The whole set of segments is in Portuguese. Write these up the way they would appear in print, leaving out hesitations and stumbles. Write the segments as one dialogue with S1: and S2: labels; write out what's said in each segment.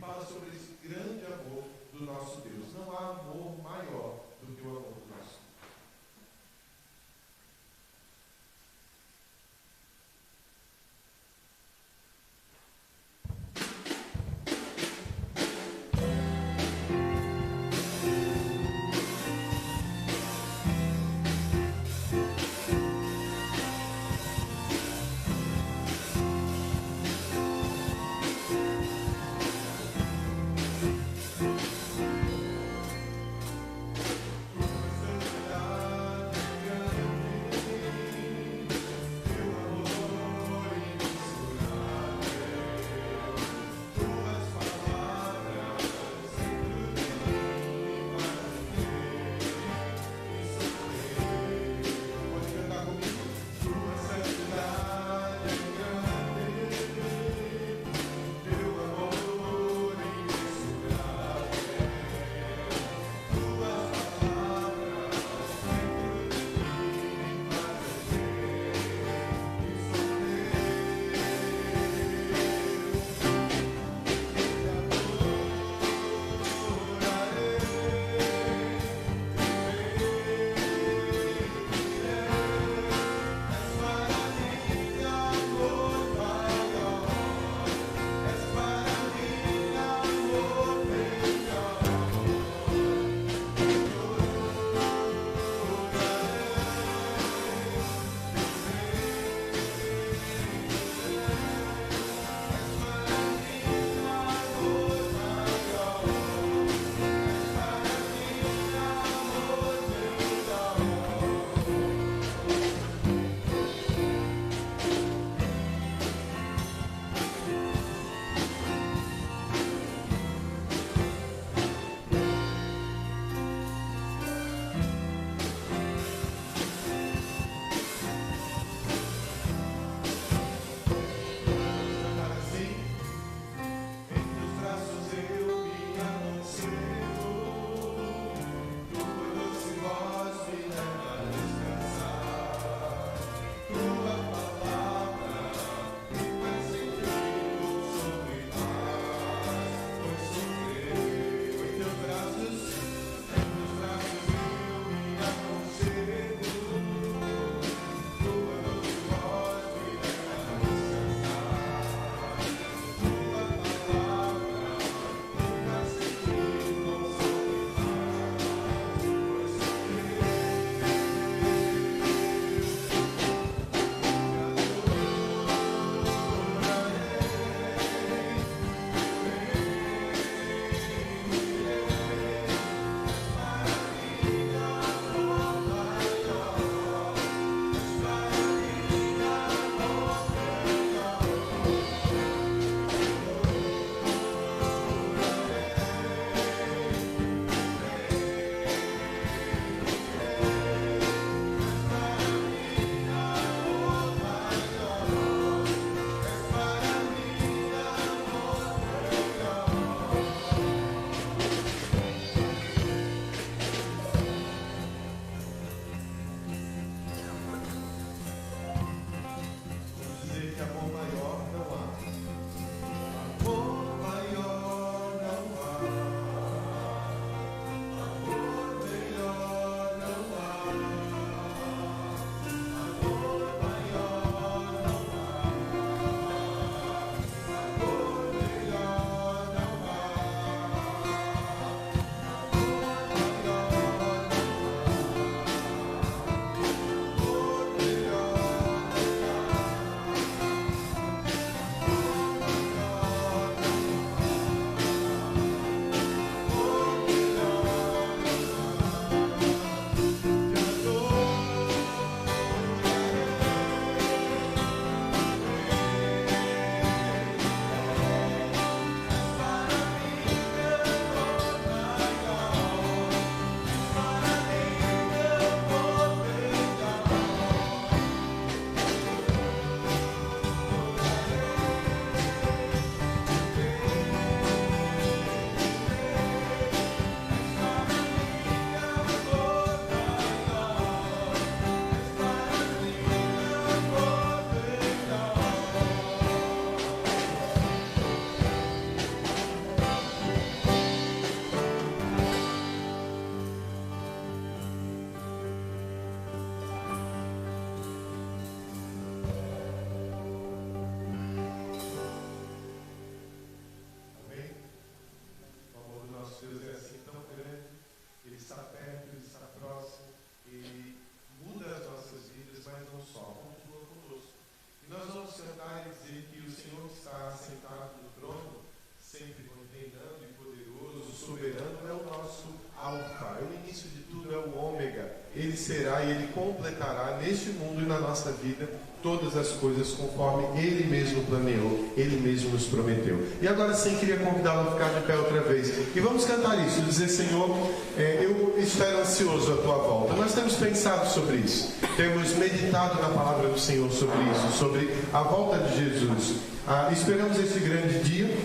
S1: fala sobre esse grande amor do nosso Deus. Não há amor maior do que o amor do nosso Deus. Ele será e Ele completará neste mundo e na nossa vida todas as coisas conforme Ele mesmo planeou, Ele mesmo nos prometeu. E agora sim, queria convidá-lo a ficar de pé outra vez. E vamos cantar isso, dizer: Senhor, eu espero ansioso a Tua volta. Nós temos pensado sobre isso, temos meditado na palavra do Senhor sobre isso, sobre a volta de Jesus. Esperamos esse grande dia.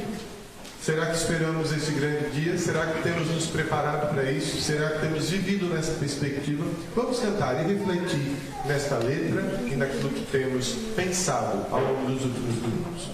S1: Será que esperamos esse grande dia? Será que temos nos preparado para isso? Será que temos vivido nessa perspectiva? Vamos cantar e refletir nesta letra e naquilo que temos pensado ao longo dos últimos domingos.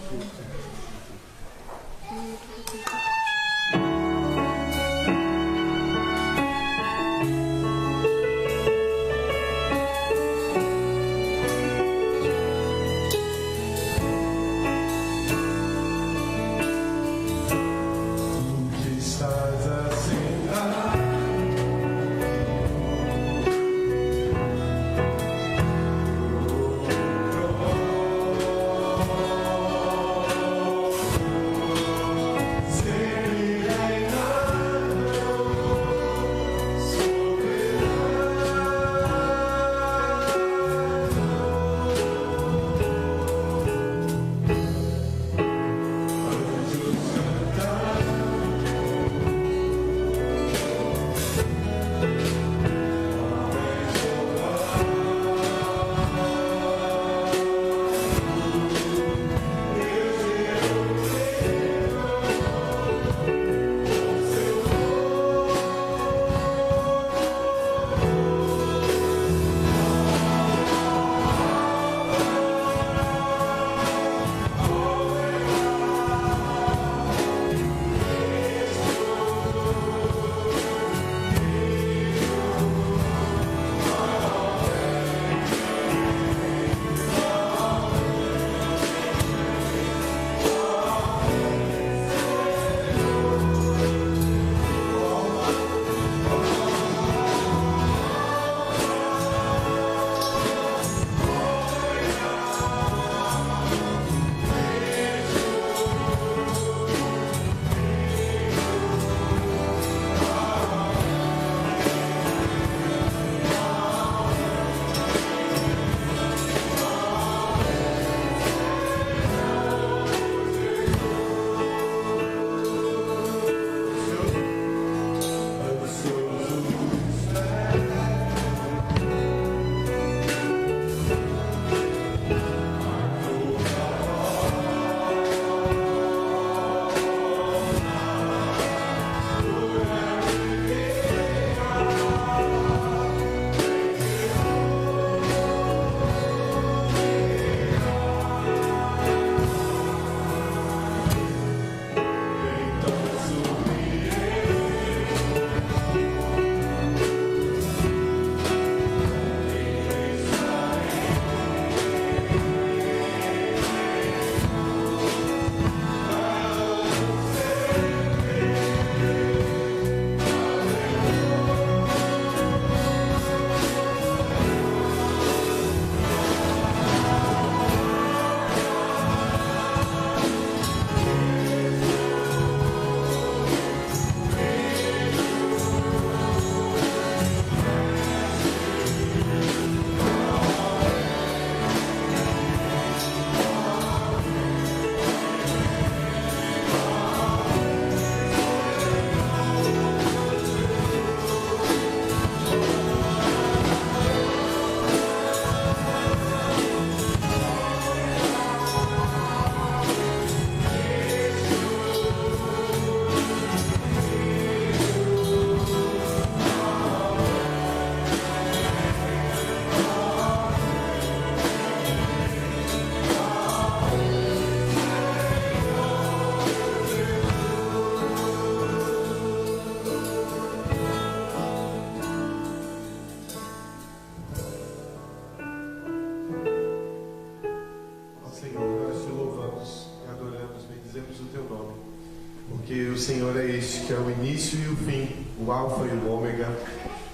S1: Porque o Senhor é este que é o início e o fim, o alfa e o ômega.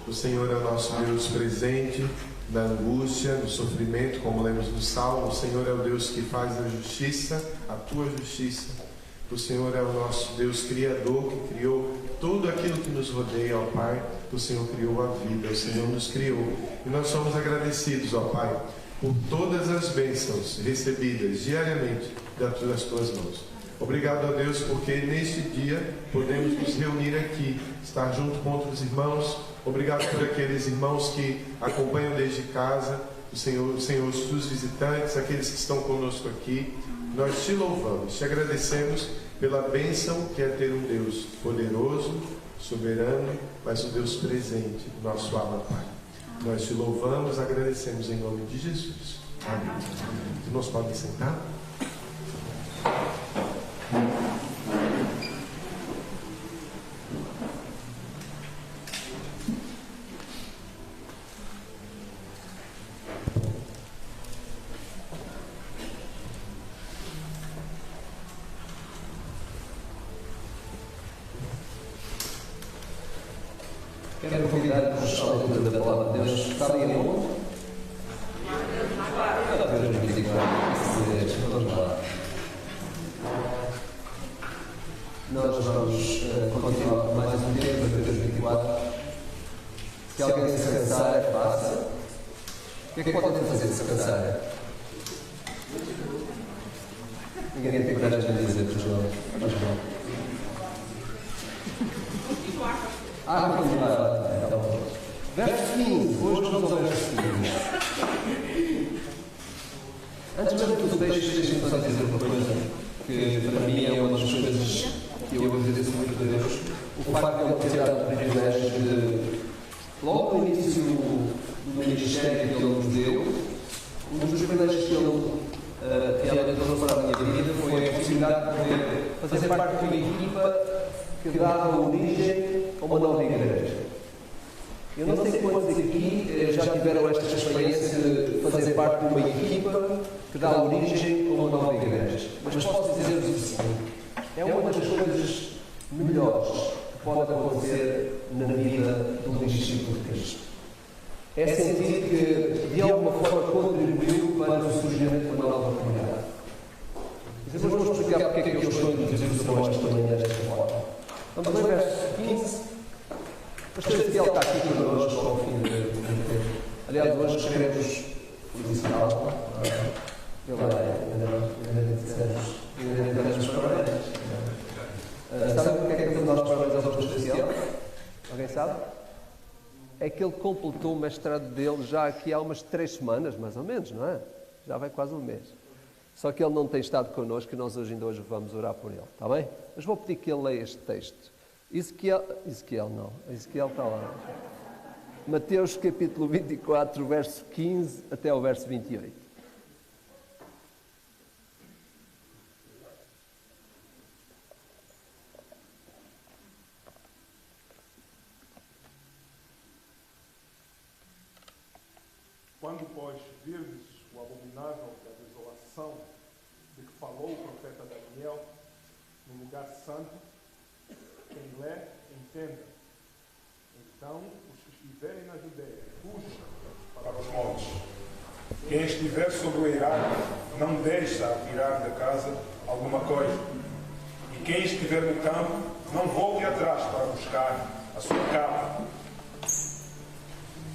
S1: O Senhor é o nosso Deus presente na angústia, no sofrimento, como lemos no Salmo. O Senhor é o Deus que faz a justiça, a tua justiça. O Senhor é o nosso Deus Criador, que criou tudo aquilo que nos rodeia, ó Pai, o Senhor criou a vida, o Senhor nos criou. E nós somos agradecidos, ó Pai, por todas as bênçãos recebidas diariamente das Tuas mãos. Obrigado a Deus, porque neste dia podemos nos reunir aqui, estar junto com outros irmãos. Obrigado por aqueles irmãos que acompanham desde casa, o Senhor, os Teus visitantes, aqueles que estão conosco aqui. Nós Te louvamos, Te agradecemos pela bênção que é ter um Deus poderoso, soberano, mas um Deus presente, nosso Abba Pai. Nós Te louvamos, agradecemos em nome de Jesus. Amém. Irmãos, podem sentar?
S2: Quero convidar-vos à leitura da palavra de Deus. Sabem aonde? Mateus 24. Vamos lá. Nós vamos continuar mais um tempo, Mateus 24. Se alguém se cansar, faça. O que é que podem fazer se cansar? Ninguém tem coragem de dizer, pois não. Mas não. Vamos lá, então. Verso 15. Hoje vamos ao verso 15. Antes de tudo, deixem-me só dizer uma coisa que para mim é uma das coisas que eu agradeço muito a Deus. O facto de ele ter dado o privilégio de, logo no início do ministério que ele nos deu, um dos privilégios que ele realmente trouxe para a minha vida foi a possibilidade de poder fazer parte de uma equipa que dava origem a uma nova igreja. Eu não sei quantos aqui já tiveram esta experiência de fazer parte de uma equipa que dá origem a uma nova igreja. Mas posso dizer-vos o seguinte: é uma das coisas melhores que pode acontecer na vida de um discípulo de Cristo. É sentir que, de alguma forma, contribuiu para o surgimento de uma nova comunidade. Mas vamos explicar porque é que eu estou a dizer sobre esta manhã desta forma. Vamos ao verso 15. O pastor Ezequiel está aqui connosco ao fim do tempo. Aliás, hoje queremos felicitá-lo. Ainda não demos parabéns. Sabe o que é que nós parabéns ao pastor Ezequiel? Alguém sabe? É que ele completou o mestrado dele já aqui há umas 3 semanas, mais ou menos, não é? Já vai quase um mês. Só que ele não tem estado connosco e nós ainda hoje vamos orar por ele, está bem? Mas vou pedir que ele leia este texto. Ezequiel está lá. Mateus capítulo 24, verso 15 até o verso 28.
S3: Quando, pois, virdes o abominável da desolação de que falou o profeta Daniel no lugar santo, quem lê, entenda. Então, os que estiverem na Judeia, fujam para os montes. Quem estiver sobre o eirado, não deixa a tirar da casa alguma coisa. E quem estiver no campo, não volte atrás para buscar a sua capa.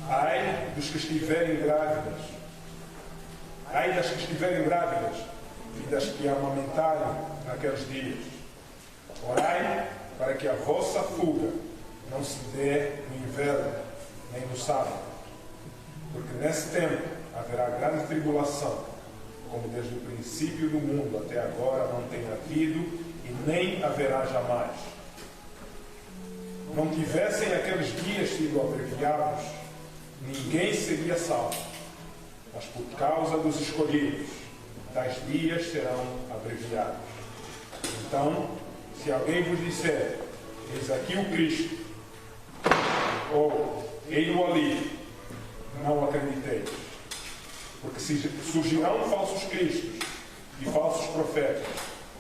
S3: Ai dos que estiverem grávidas. Ai das que estiverem grávidas e das que amamentarem naqueles dias. Orai para que a vossa fuga não se dê no inverno, nem no sábado. Porque nesse tempo haverá grande tribulação, como desde o princípio do mundo até agora não tem havido e nem haverá jamais. Não tivessem aqueles dias sido abreviados, ninguém seria salvo. Mas por causa dos escolhidos, tais dias serão abreviados. Então, se alguém vos disser, eis aqui o Cristo, ou ei-lo ali, não acrediteis. Porque surgirão falsos cristos e falsos profetas,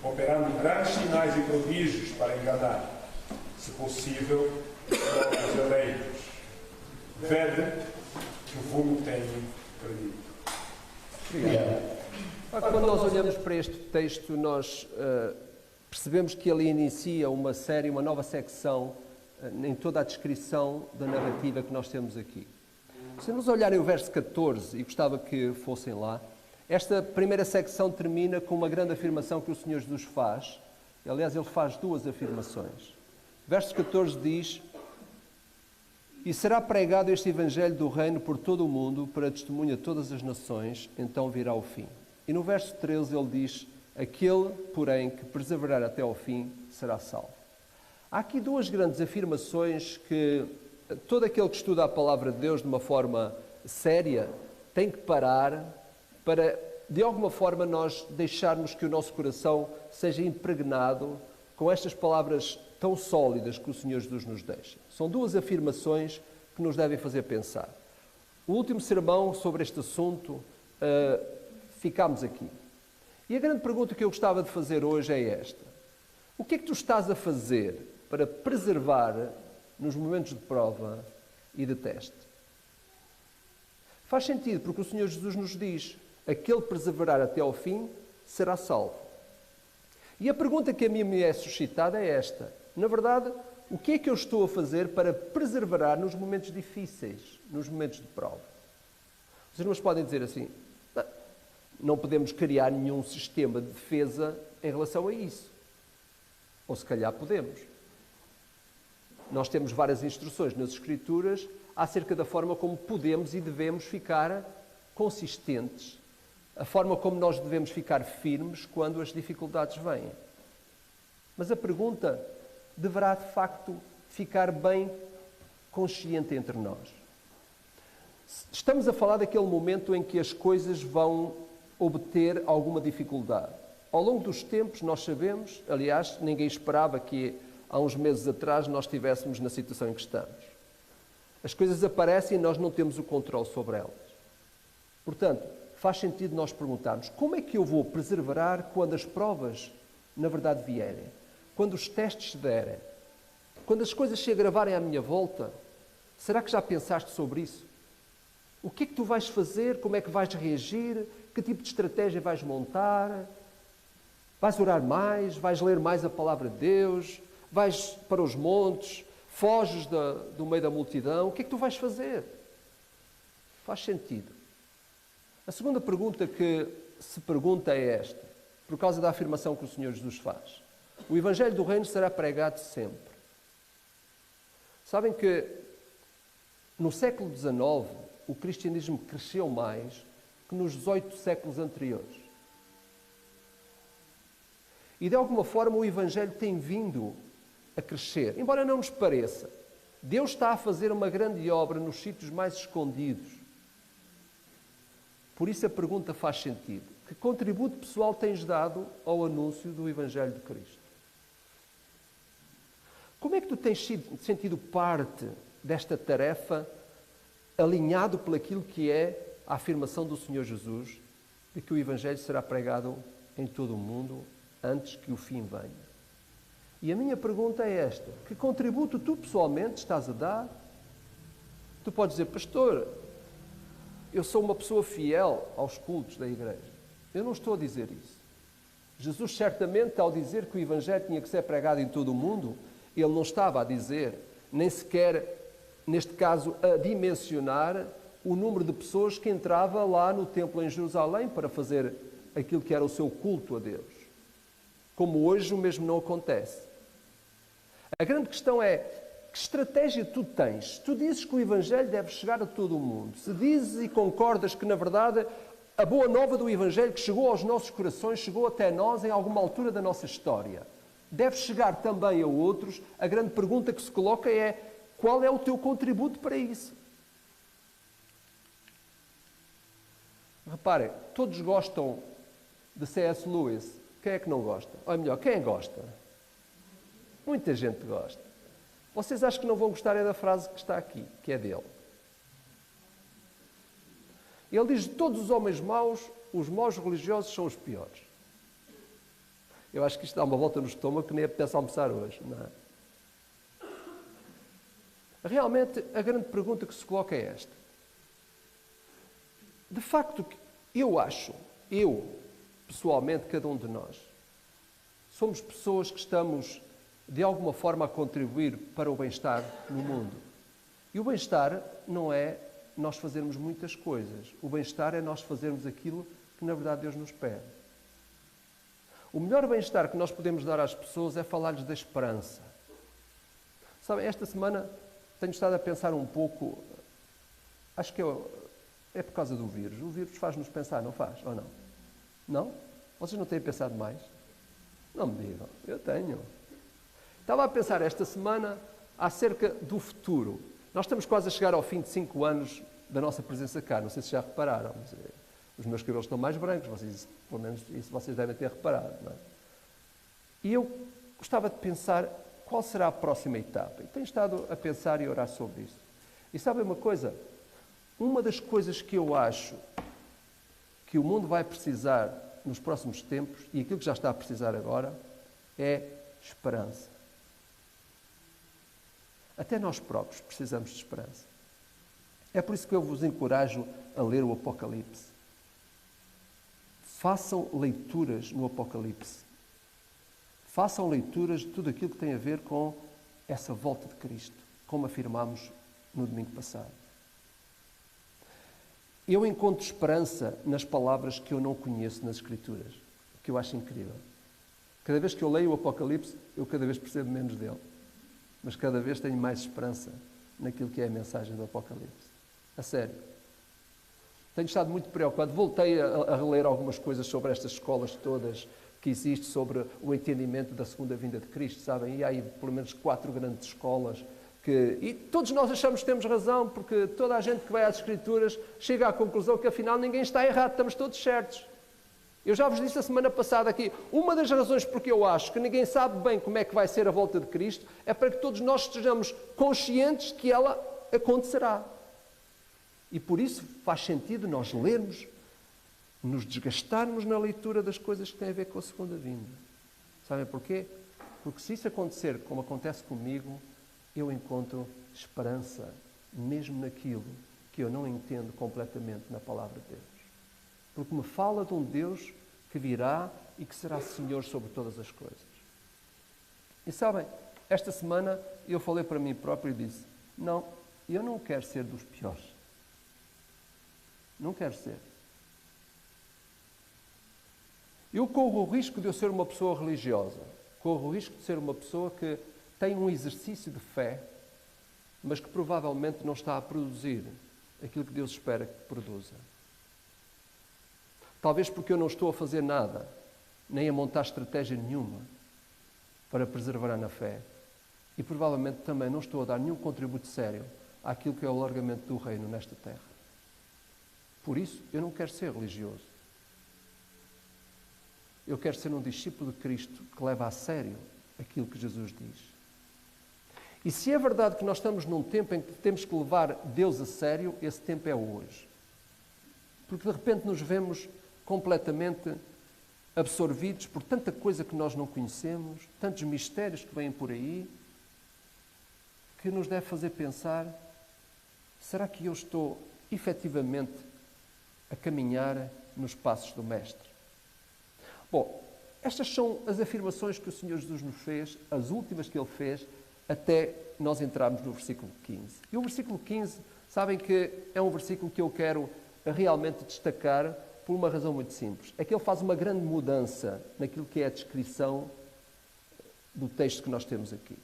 S3: operando grandes sinais e prodígios para enganar, se possível, os eleitos. Vede que vos tenho perdido.
S2: Obrigado. Quando nós olhamos para este texto, nós percebemos que ele inicia uma série, uma nova secção em toda a descrição da narrativa que nós temos aqui. Se nos olharem o verso 14, e gostava que fossem lá, esta primeira secção termina com uma grande afirmação que o Senhor Jesus faz. Aliás, ele faz duas afirmações. Verso 14 diz: e será pregado este Evangelho do Reino por todo o mundo, para testemunho a todas as nações, então virá o fim. E no verso 13 ele diz: aquele, porém, que perseverar até ao fim, será salvo. Há aqui duas grandes afirmações que todo aquele que estuda a palavra de Deus de uma forma séria tem que parar para, de alguma forma, nós deixarmos que o nosso coração seja impregnado com estas palavras tão sólidas que o Senhor Jesus nos deixa. São duas afirmações que nos devem fazer pensar. O último sermão sobre este assunto, ficámos aqui. E a grande pergunta que eu gostava de fazer hoje é esta: o que é que tu estás a fazer para preservar nos momentos de prova e de teste? Faz sentido, porque o Senhor Jesus nos diz: aquele que perseverar até ao fim será salvo. E a pergunta que a mim me é suscitada é esta: na verdade, o que é que eu estou a fazer para perseverar nos momentos difíceis, nos momentos de prova? Os irmãos podem dizer assim: não podemos criar nenhum sistema de defesa em relação a isso. Ou se calhar podemos. Nós temos várias instruções nas Escrituras acerca da forma como podemos e devemos ficar consistentes, a forma como nós devemos ficar firmes quando as dificuldades vêm. Mas a pergunta deverá, de facto, ficar bem consciente entre nós. Estamos a falar daquele momento em que as coisas vão obter alguma dificuldade. Ao longo dos tempos, nós sabemos, aliás, ninguém esperava que há uns meses atrás nós estivéssemos na situação em que estamos. As coisas aparecem e nós não temos o controle sobre elas. Portanto, faz sentido nós perguntarmos: como é que eu vou perseverar quando as provas, na verdade, vierem? Quando os testes se derem? Quando as coisas se agravarem à minha volta? Será que já pensaste sobre isso? O que é que tu vais fazer? Como é que vais reagir? Que tipo de estratégia vais montar? Vais orar mais? Vais ler mais a palavra de Deus? Vais para os montes? Foges do meio da multidão? O que é que tu vais fazer? Faz sentido. A segunda pergunta que se pergunta é esta, por causa da afirmação que o Senhor Jesus faz: o Evangelho do Reino será pregado sempre. Sabem que no século XIX o cristianismo cresceu mais que nos 18 séculos anteriores. E de alguma forma o Evangelho tem vindo a crescer, embora não nos pareça. Deus está a fazer uma grande obra nos sítios mais escondidos. Por isso a pergunta faz sentido: que contributo pessoal tens dado ao anúncio do Evangelho de Cristo? Como é que tu tens sentido parte desta tarefa, alinhado pelaquilo que é a afirmação do Senhor Jesus de que o Evangelho será pregado em todo o mundo antes que o fim venha? E a minha pergunta é esta: que contributo tu pessoalmente estás a dar? Tu podes dizer: pastor, eu sou uma pessoa fiel aos cultos da igreja. Eu não estou a dizer isso. Jesus, certamente, ao dizer que o Evangelho tinha que ser pregado em todo o mundo, ele não estava a dizer, nem sequer, neste caso, a dimensionar o número de pessoas que entrava lá no templo em Jerusalém para fazer aquilo que era o seu culto a Deus. Como hoje o mesmo não acontece. A grande questão é: que estratégia tu tens? Tu dizes que o Evangelho deve chegar a todo o mundo. Se dizes e concordas que, na verdade, a boa nova do Evangelho que chegou aos nossos corações, chegou até nós em alguma altura da nossa história, deve chegar também a outros, a grande pergunta que se coloca é: qual é o teu contributo para isso? Reparem, todos gostam de C.S. Lewis. Quem é que não gosta? Ou melhor, quem gosta? Muita gente gosta. Vocês acham que não vão gostar é da frase que está aqui, que é dele. Ele diz: de todos os homens maus, os maus religiosos são os piores. Eu acho que isto dá uma volta no estômago que nem apetece almoçar hoje, não é? Realmente, a grande pergunta que se coloca é esta. De facto, eu, pessoalmente, cada um de nós, somos pessoas que estamos de alguma forma a contribuir para o bem-estar no mundo. E o bem-estar não é nós fazermos muitas coisas. O bem-estar é nós fazermos aquilo que na verdade Deus nos pede. O melhor bem-estar que nós podemos dar às pessoas é falar-lhes da esperança. Sabem, esta semana tenho estado a pensar um pouco, acho que é por causa do vírus. O vírus faz-nos pensar, não faz? Ou não? Não? Vocês não têm pensado mais? Não me digam, eu tenho. Estava a pensar esta semana acerca do futuro. Nós estamos quase a chegar ao fim de 5 anos da nossa presença cá. Não sei se já repararam, mas os meus cabelos estão mais brancos, vocês, pelo menos isso vocês devem ter reparado. Não é? E eu gostava de pensar qual será a próxima etapa. E tenho estado a pensar e a orar sobre isso. E sabem uma coisa? Uma das coisas que eu acho que o mundo vai precisar nos próximos tempos, e aquilo que já está a precisar agora, é esperança. Até nós próprios precisamos de esperança. É por isso que eu vos encorajo a ler o Apocalipse. Façam leituras no Apocalipse. Façam leituras de tudo aquilo que tem a ver com essa volta de Cristo, como afirmámos no domingo passado. Eu encontro esperança nas palavras que eu não conheço nas Escrituras, o que eu acho incrível. Cada vez que eu leio o Apocalipse, eu cada vez percebo menos dele. Mas cada vez tenho mais esperança naquilo que é a mensagem do Apocalipse. A sério. Tenho estado muito preocupado. Voltei a reler algumas coisas sobre estas escolas todas que existem, sobre o entendimento da segunda vinda de Cristo, sabem? E há aí pelo menos 4 grandes escolas e todos nós achamos que temos razão, porque toda a gente que vai às Escrituras chega à conclusão que afinal ninguém está errado, estamos todos certos. Eu já vos disse a semana passada aqui, uma das razões porque eu acho que ninguém sabe bem como é que vai ser a volta de Cristo é para que todos nós estejamos conscientes que ela acontecerá. E por isso faz sentido nós lermos, nos desgastarmos na leitura das coisas que têm a ver com a segunda vinda. Sabem porquê? Porque se isso acontecer como acontece comigo, eu encontro esperança mesmo naquilo que eu não entendo completamente na palavra de Deus. Porque me fala de um Deus que virá e que será Senhor sobre todas as coisas. E sabem, esta semana eu falei para mim próprio e disse, não, eu não quero ser dos piores. Não quero ser. Eu corro o risco de eu ser uma pessoa religiosa. Corro o risco de ser uma pessoa que tem um exercício de fé, mas que provavelmente não está a produzir aquilo que Deus espera que produza. Talvez porque eu não estou a fazer nada, nem a montar estratégia nenhuma para perseverar na fé. E provavelmente também não estou a dar nenhum contributo sério àquilo que é o alargamento do reino nesta terra. Por isso, eu não quero ser religioso. Eu quero ser um discípulo de Cristo que leva a sério aquilo que Jesus diz. E se é verdade que nós estamos num tempo em que temos que levar Deus a sério, esse tempo é hoje. Porque de repente nos vemos completamente absorvidos por tanta coisa que nós não conhecemos, tantos mistérios que vêm por aí, que nos deve fazer pensar, será que eu estou efetivamente a caminhar nos passos do Mestre? Bom, estas são as afirmações que o Senhor Jesus nos fez, as últimas que Ele fez, até nós entrarmos no versículo 15. E o versículo 15, sabem que é um versículo que eu quero realmente destacar por uma razão muito simples. É que ele faz uma grande mudança naquilo que é a descrição do texto que nós temos aqui.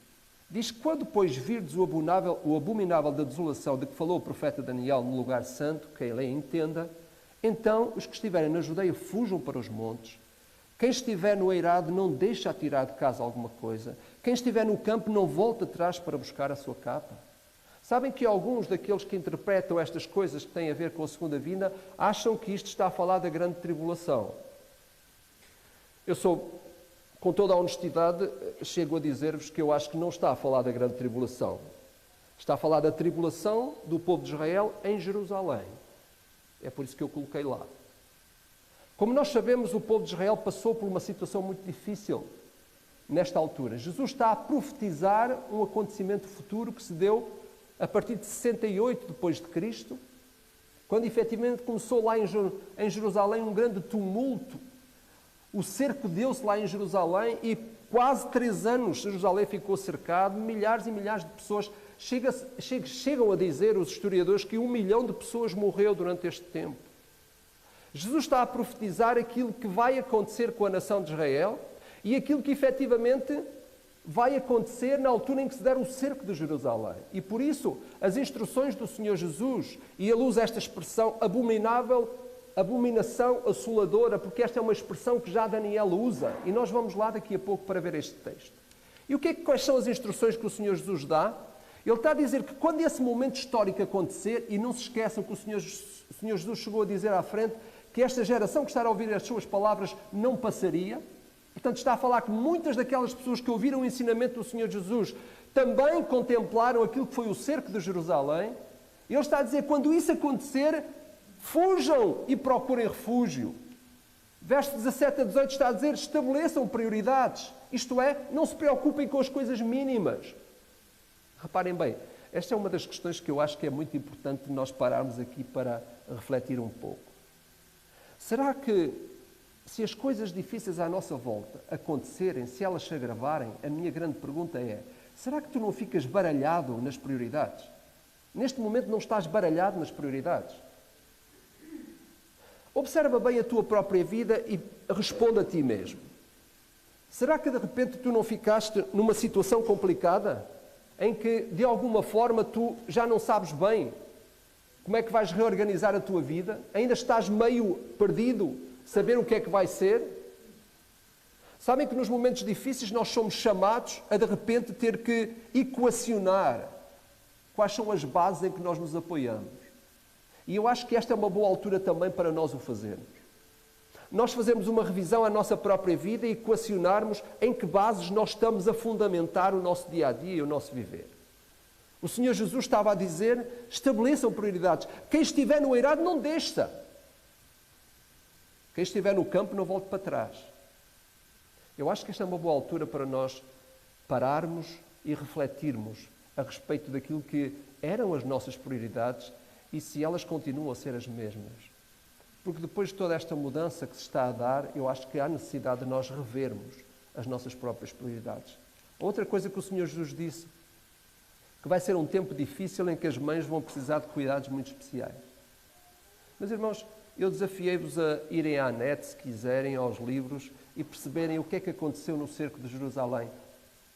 S2: Diz que quando, pois, virdes o abominável da desolação de que falou o profeta Daniel no lugar santo, quem lê entenda, então os que estiverem na Judeia fujam para os montes. Quem estiver no eirado não deixe atirar de casa alguma coisa. Quem estiver no campo não volte atrás para buscar a sua capa. Sabem que alguns daqueles que interpretam estas coisas que têm a ver com a segunda vinda acham que isto está a falar da grande tribulação. Eu sou, com toda a honestidade, chego a dizer-vos que eu acho que não está a falar da grande tribulação. Está a falar da tribulação do povo de Israel em Jerusalém. É por isso que eu coloquei lá. Como nós sabemos, o povo de Israel passou por uma situação muito difícil nesta altura. Jesus está a profetizar um acontecimento futuro que se deu a partir de 68 depois de Cristo, quando efetivamente começou lá em Jerusalém um grande tumulto. O cerco deu-se lá em Jerusalém e quase 3 anos, Jerusalém ficou cercado, milhares e milhares de pessoas. Chegam a dizer os historiadores que 1 milhão de pessoas morreu durante este tempo. Jesus está a profetizar aquilo que vai acontecer com a nação de Israel e aquilo que efetivamente vai acontecer na altura em que se der o cerco de Jerusalém. E por isso, as instruções do Senhor Jesus, e ele usa esta expressão abominável, abominação assoladora, porque esta é uma expressão que já Daniel usa, e nós vamos lá daqui a pouco para ver este texto. E quais são as instruções que o Senhor Jesus dá? Ele está a dizer que quando esse momento histórico acontecer, e não se esqueçam que o Senhor Jesus chegou a dizer à frente que esta geração que está a ouvir as suas palavras não passaria. Portanto, está a falar que muitas daquelas pessoas que ouviram o ensinamento do Senhor Jesus também contemplaram aquilo que foi o cerco de Jerusalém. Ele está a dizer que quando isso acontecer, fujam e procurem refúgio. Verso 17 a 18 está a dizer, estabeleçam prioridades. Isto é, não se preocupem com as coisas mínimas. Reparem bem, esta é uma das questões que eu acho que é muito importante nós pararmos aqui para refletir um pouco. Será que, se as coisas difíceis à nossa volta acontecerem, se elas se agravarem, a minha grande pergunta é, será que tu não ficas baralhado nas prioridades? Neste momento não estás baralhado nas prioridades? Observa bem a tua própria vida e responde a ti mesmo. Será que de repente tu não ficaste numa situação complicada, em que de alguma forma tu já não sabes bem como é que vais reorganizar a tua vida? Ainda estás meio perdido, saber o que é que vai ser? Sabem que nos momentos difíceis nós somos chamados a de repente ter que equacionar quais são as bases em que nós nos apoiamos. E eu acho que esta é uma boa altura também para nós o fazermos. Nós fazermos uma revisão à nossa própria vida e equacionarmos em que bases nós estamos a fundamentar o nosso dia-a-dia e o nosso viver. O Senhor Jesus estava a dizer, estabeleçam prioridades. Quem estiver no eirado não desça. Quem estiver no campo não volte para trás. Eu acho que esta é uma boa altura para nós pararmos e refletirmos a respeito daquilo que eram as nossas prioridades e se elas continuam a ser as mesmas. Porque depois de toda esta mudança que se está a dar, eu acho que há necessidade de nós revermos as nossas próprias prioridades. Outra coisa que o Senhor Jesus disse, que vai ser um tempo difícil em que as mães vão precisar de cuidados muito especiais. Mas, irmãos, eu desafiei-vos a irem à net, se quiserem, aos livros, e perceberem o que é que aconteceu no cerco de Jerusalém.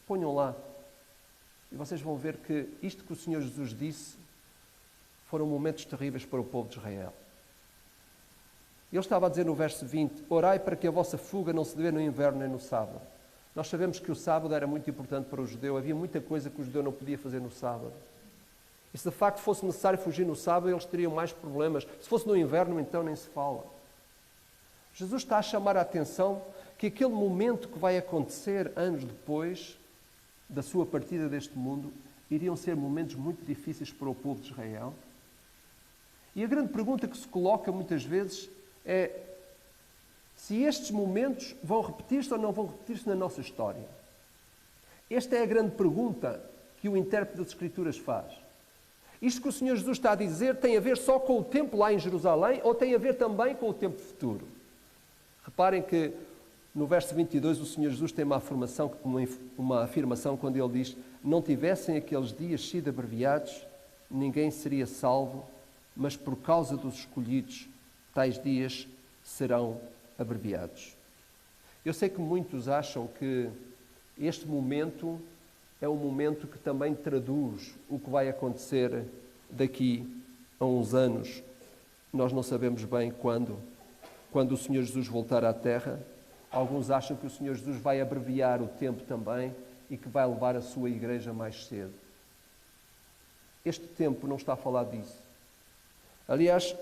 S2: Ponham lá. E vocês vão ver que isto que o Senhor Jesus disse foram momentos terríveis para o povo de Israel. Ele estava a dizer no verso 20, orai para que a vossa fuga não se dê no inverno nem no sábado. Nós sabemos que o sábado era muito importante para o judeu, havia muita coisa que o judeu não podia fazer no sábado. E se de facto fosse necessário fugir no sábado, eles teriam mais problemas. Se fosse no inverno, então nem se fala. Jesus está a chamar a atenção que aquele momento que vai acontecer anos depois da sua partida deste mundo, iriam ser momentos muito difíceis para o povo de Israel. E a grande pergunta que se coloca muitas vezes é se estes momentos vão repetir-se ou não vão repetir-se na nossa história. Esta é a grande pergunta que o intérprete das Escrituras faz. Isto que o Senhor Jesus está a dizer tem a ver só com o tempo lá em Jerusalém ou tem a ver também com o tempo futuro? Reparem que no verso 22 o Senhor Jesus tem uma afirmação quando ele diz: não tivessem aqueles dias sido abreviados, ninguém seria salvo, mas por causa dos escolhidos, tais dias serão abreviados. Eu sei que muitos acham que este momento é um momento que também traduz o que vai acontecer daqui a uns anos. Nós não sabemos bem quando o Senhor Jesus voltar à Terra. Alguns acham que o Senhor Jesus vai abreviar o tempo também e que vai levar a sua igreja mais cedo. Este tempo não está a falar disso. Aliás,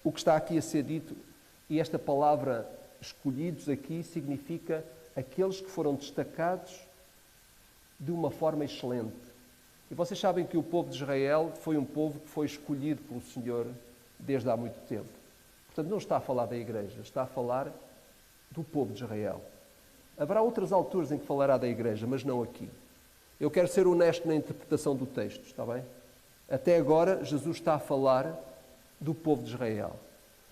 S2: o que está aqui a ser dito, e esta palavra escolhidos aqui significa aqueles que foram destacados de uma forma excelente. E vocês sabem que o povo de Israel foi um povo que foi escolhido pelo Senhor desde há muito tempo. Portanto, não está a falar da igreja, está a falar do povo de Israel. Haverá outras alturas em que falará da igreja, mas não aqui. Eu quero ser honesto na interpretação do texto, está bem? Até agora, Jesus está a falar do povo de Israel.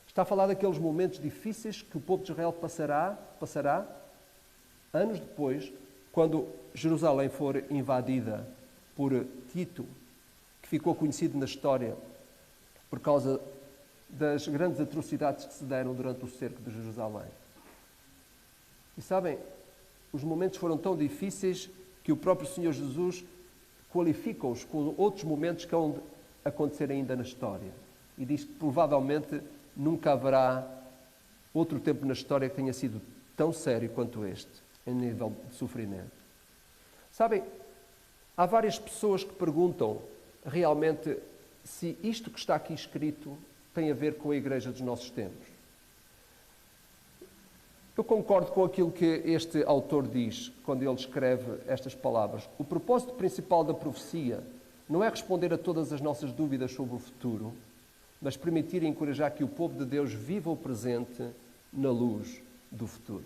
S2: Está a falar daqueles momentos difíceis que o povo de Israel passará anos depois, quando Jerusalém for invadida por Tito, que ficou conhecido na história por causa das grandes atrocidades que se deram durante o cerco de Jerusalém. E sabem, os momentos foram tão difíceis que o próprio Senhor Jesus qualifica-os com outros momentos que vão acontecer ainda na história. E diz que provavelmente nunca haverá outro tempo na história que tenha sido tão sério quanto este, em nível de sofrimento. Sabem, há várias pessoas que perguntam realmente se isto que está aqui escrito tem a ver com a igreja dos nossos tempos. Eu concordo com aquilo que este autor diz quando ele escreve estas palavras. O propósito principal da profecia não é responder a todas as nossas dúvidas sobre o futuro, mas permitir e encorajar que o povo de Deus viva o presente na luz do futuro.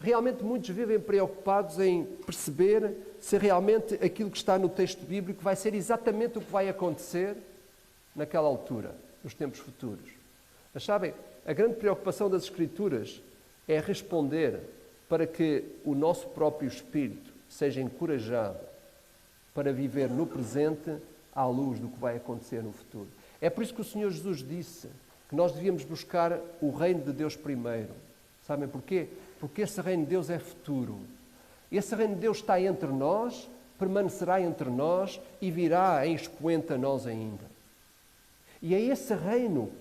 S2: Realmente muitos vivem preocupados em perceber se realmente aquilo que está no texto bíblico vai ser exatamente o que vai acontecer naquela altura, nos tempos futuros. Mas sabem, a grande preocupação das Escrituras é responder para que o nosso próprio espírito seja encorajado para viver no presente à luz do que vai acontecer no futuro. É por isso que o Senhor Jesus disse que nós devíamos buscar o reino de Deus primeiro. Sabem porquê? Porque esse reino de Deus é futuro. Esse reino de Deus está entre nós, permanecerá entre nós e virá em expoente a nós ainda. E é esse reino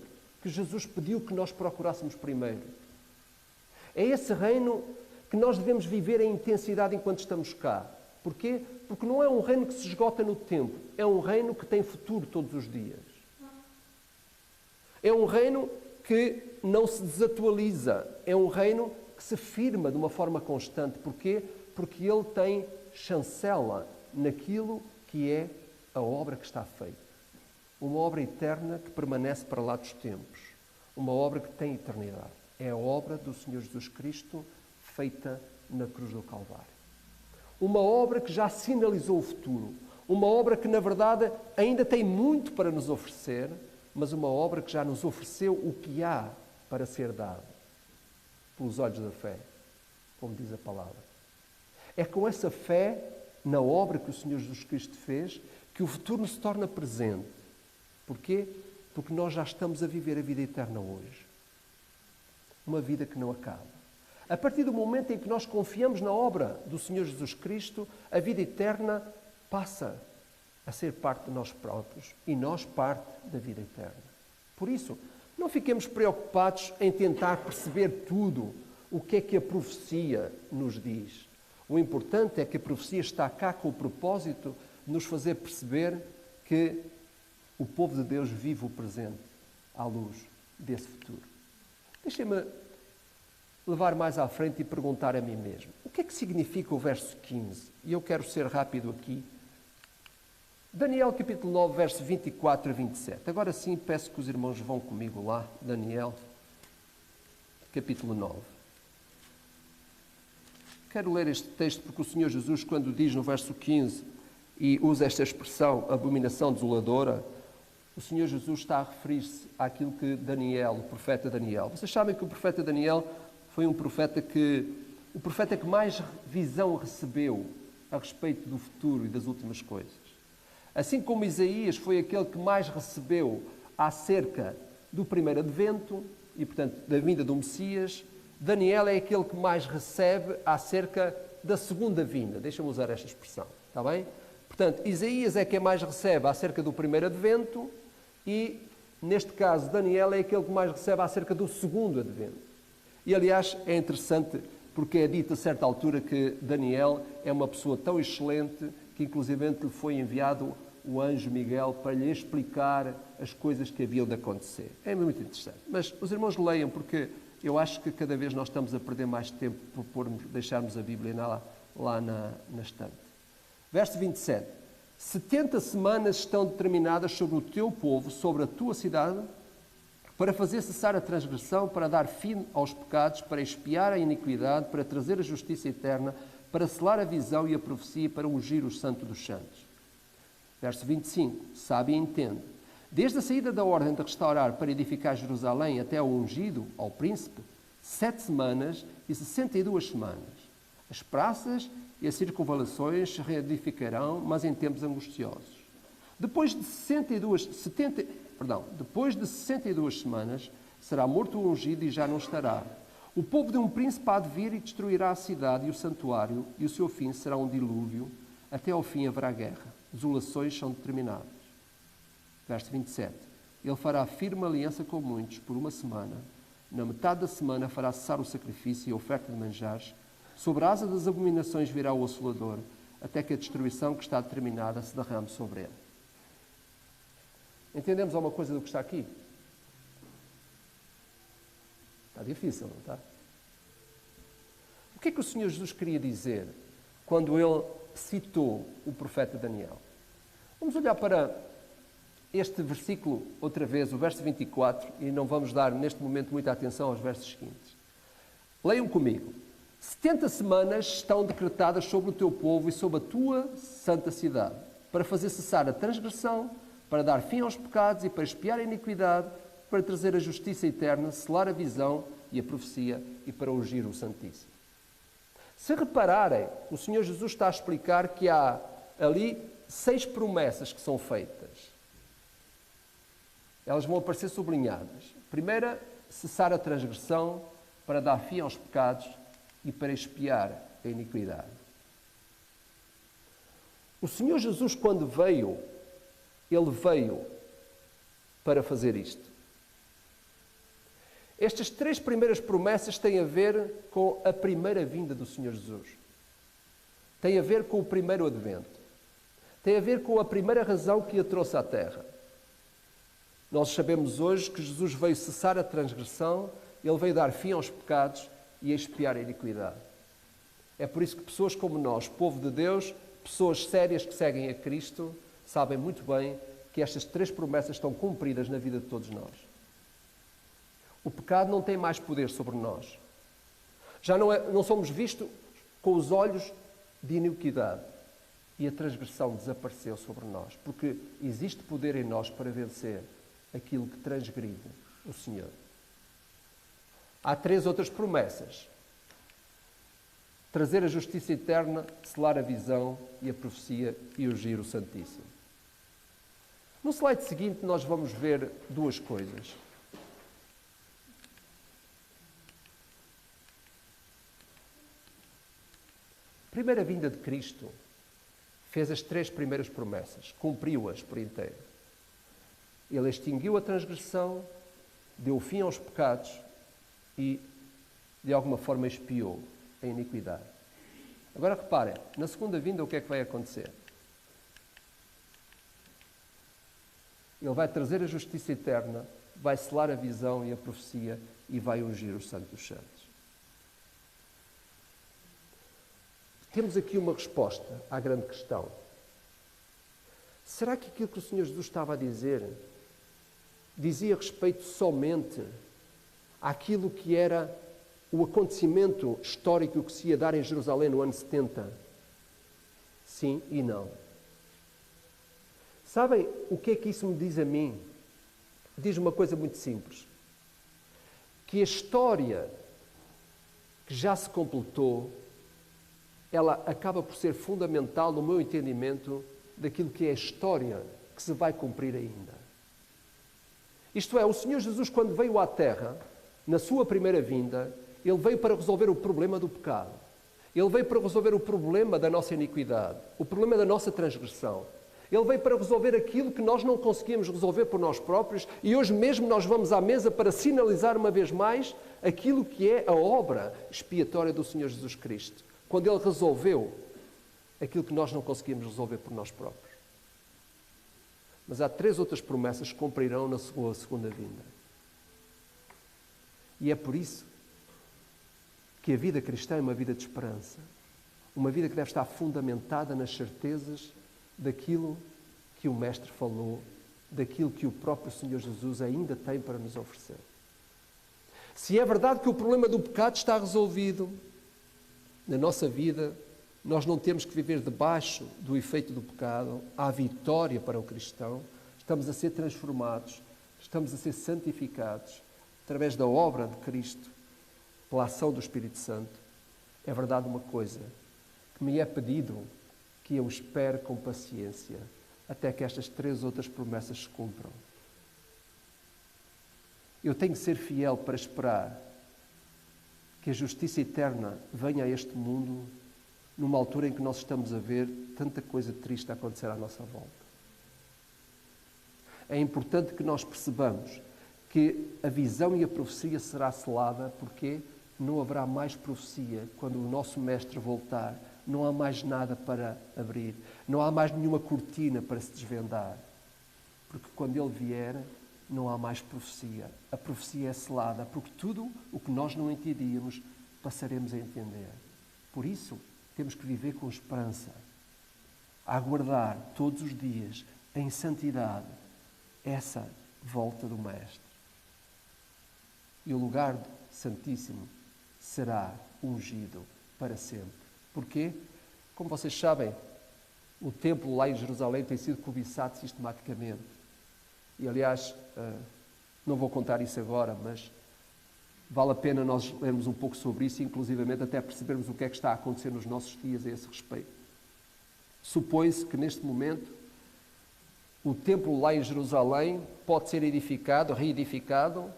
S2: que Jesus pediu que nós procurássemos primeiro. É esse reino que nós devemos viver em intensidade enquanto estamos cá. Porquê? Porque não é um reino que se esgota no tempo. É um reino que tem futuro todos os dias. É um reino que não se desatualiza. É um reino que se firma de uma forma constante. Porquê? Porque ele tem chancela naquilo que é a obra que está feita. Uma obra eterna que permanece para lá dos tempos. Uma obra que tem eternidade. É a obra do Senhor Jesus Cristo feita na cruz do Calvário. Uma obra que já sinalizou o futuro. Uma obra que, na verdade, ainda tem muito para nos oferecer, mas uma obra que já nos ofereceu o que há para ser dado. Pelos olhos da fé, como diz a palavra. É com essa fé na obra que o Senhor Jesus Cristo fez que o futuro se torna presente. Porquê? Porque nós já estamos a viver a vida eterna hoje. Uma vida que não acaba. A partir do momento em que nós confiamos na obra do Senhor Jesus Cristo, a vida eterna passa a ser parte de nós próprios e nós parte da vida eterna. Por isso, não fiquemos preocupados em tentar perceber tudo o que é que a profecia nos diz. O importante é que a profecia está cá com o propósito de nos fazer perceber que o povo de Deus vive o presente à luz desse futuro. Deixem-me levar mais à frente e perguntar a mim mesmo. O que é que significa o verso 15? E eu quero ser rápido aqui. Daniel, capítulo 9, verso 24 a 27. Agora sim, peço que os irmãos vão comigo lá. Daniel, capítulo 9. Quero ler este texto porque o Senhor Jesus, quando diz no verso 15 e usa esta expressão, abominação desoladora, o Senhor Jesus está a referir-se àquilo que Daniel, o profeta Daniel. Vocês sabem que o profeta Daniel foi o profeta que mais visão recebeu a respeito do futuro e das últimas coisas. Assim como Isaías foi aquele que mais recebeu acerca do primeiro advento e, portanto, da vinda do Messias, Daniel é aquele que mais recebe acerca da segunda vinda. Deixa-me usar esta expressão, está bem? Portanto, Isaías é quem mais recebe acerca do primeiro advento e, neste caso, Daniel é aquele que mais recebe acerca do segundo advento. E, aliás, é interessante porque é dito a certa altura que Daniel é uma pessoa tão excelente que, inclusivamente, lhe foi enviado o anjo Miguel para lhe explicar as coisas que haviam de acontecer. É muito interessante. Mas os irmãos leiam, porque eu acho que cada vez nós estamos a perder mais tempo por deixarmos a Bíblia lá na estante. Verso 27. 70 semanas estão determinadas sobre o teu povo, sobre a tua cidade, para fazer cessar a transgressão, para dar fim aos pecados, para expiar a iniquidade, para trazer a justiça eterna, para selar a visão e a profecia, para ungir o santo dos santos. Verso 25. Sabe e entende. Desde a saída da ordem de restaurar para edificar Jerusalém até ao ungido, ao príncipe, 7 semanas e 62 semanas. As praças e as circunvalações se reedificarão, mas em tempos angustiosos. Depois de 62 semanas, será morto o ungido e já não estará. O povo de um príncipe há de vir e destruirá a cidade e o santuário, e o seu fim será um dilúvio. Até ao fim haverá guerra. Desolações são determinadas. Verso 27. Ele fará firme aliança com muitos por uma semana. Na metade da semana fará cessar o sacrifício e a oferta de manjares. Sobre a asa das abominações virá o assolador, até que a destruição que está determinada se derrame sobre ele. Entendemos alguma coisa do que está aqui? Está difícil, não está? O que é que o Senhor Jesus queria dizer quando ele citou o profeta Daniel? Vamos olhar para este versículo outra vez, o verso 24, e não vamos dar neste momento muita atenção aos versos seguintes. Leiam comigo. 70 semanas estão decretadas sobre o teu povo e sobre a tua santa cidade, para fazer cessar a transgressão, para dar fim aos pecados e para expiar a iniquidade, para trazer a justiça eterna, selar a visão e a profecia e para ungir o Santíssimo. Se repararem, o Senhor Jesus está a explicar que há ali 6 promessas que são feitas. Elas vão aparecer sublinhadas. Primeira, cessar a transgressão, para dar fim aos pecados e para expiar a iniquidade. O Senhor Jesus, quando veio, Ele veio para fazer isto. Estas 3 primeiras promessas têm a ver com a primeira vinda do Senhor Jesus. Tem a ver com o primeiro advento. Tem a ver com a primeira razão que a trouxe à Terra. Nós sabemos hoje que Jesus veio cessar a transgressão, Ele veio dar fim aos pecados e expiar a iniquidade. É por isso que pessoas como nós, povo de Deus, pessoas sérias que seguem a Cristo, sabem muito bem que estas 3 promessas estão cumpridas na vida de todos nós. O pecado não tem mais poder sobre nós. Já não somos vistos com os olhos de iniquidade. E a transgressão desapareceu sobre nós, porque existe poder em nós para vencer aquilo que transgride o Senhor. Há 3 outras promessas. Trazer a justiça eterna, selar a visão e a profecia e ungir o Santíssimo. No slide seguinte nós vamos ver 2 coisas. A primeira vinda de Cristo fez as 3 primeiras promessas, cumpriu-as por inteiro. Ele extinguiu a transgressão, deu fim aos pecados e, de alguma forma, expiou a iniquidade. Agora reparem, na segunda vinda o que é que vai acontecer? Ele vai trazer a justiça eterna, vai selar a visão e a profecia e vai ungir os santos dos santos. Temos aqui uma resposta à grande questão. Será que aquilo que o Senhor Jesus estava a dizer dizia respeito somente àquilo que era o acontecimento histórico que se ia dar em Jerusalém no ano 70? Sim e não. Sabem o que é que isso me diz a mim? Diz uma coisa muito simples. Que a história que já se completou, ela acaba por ser fundamental no meu entendimento daquilo que é a história que se vai cumprir ainda. Isto é, o Senhor Jesus, quando veio à Terra, na sua primeira vinda, Ele veio para resolver o problema do pecado. Ele veio para resolver o problema da nossa iniquidade, o problema da nossa transgressão. Ele veio para resolver aquilo que nós não conseguimos resolver por nós próprios e hoje mesmo nós vamos à mesa para sinalizar uma vez mais aquilo que é a obra expiatória do Senhor Jesus Cristo. Quando Ele resolveu aquilo que nós não conseguimos resolver por nós próprios. Mas há 3 outras promessas que cumprirão na sua segunda vinda. E é por isso que a vida cristã é uma vida de esperança. Uma vida que deve estar fundamentada nas certezas daquilo que o Mestre falou, daquilo que o próprio Senhor Jesus ainda tem para nos oferecer. Se é verdade que o problema do pecado está resolvido, na nossa vida, nós não temos que viver debaixo do efeito do pecado. Há vitória para o cristão. Estamos a ser transformados, estamos a ser santificados através da obra de Cristo, pela ação do Espírito Santo. É verdade uma coisa, que me é pedido que eu espere com paciência até que estas 3 outras promessas se cumpram. Eu tenho que ser fiel para esperar que a justiça eterna venha a este mundo numa altura em que nós estamos a ver tanta coisa triste a acontecer à nossa volta. É importante que nós percebamos que a visão e a profecia será selada porque não haverá mais profecia quando o nosso Mestre voltar. Não há mais nada para abrir. Não há mais nenhuma cortina para se desvendar. Porque quando Ele vier, não há mais profecia. A profecia é selada, porque tudo o que nós não entendíamos, passaremos a entender. Por isso, temos que viver com esperança, a aguardar todos os dias, em santidade, essa volta do Mestre. E o lugar santíssimo será ungido para sempre. Porquê? Como vocês sabem, o templo lá em Jerusalém tem sido cobiçado sistematicamente. E, aliás, não vou contar isso agora, mas vale a pena nós lermos um pouco sobre isso, inclusivamente até percebermos o que é que está a acontecer nos nossos dias a esse respeito. Supõe-se que, neste momento, o templo lá em Jerusalém pode ser edificado, reedificado,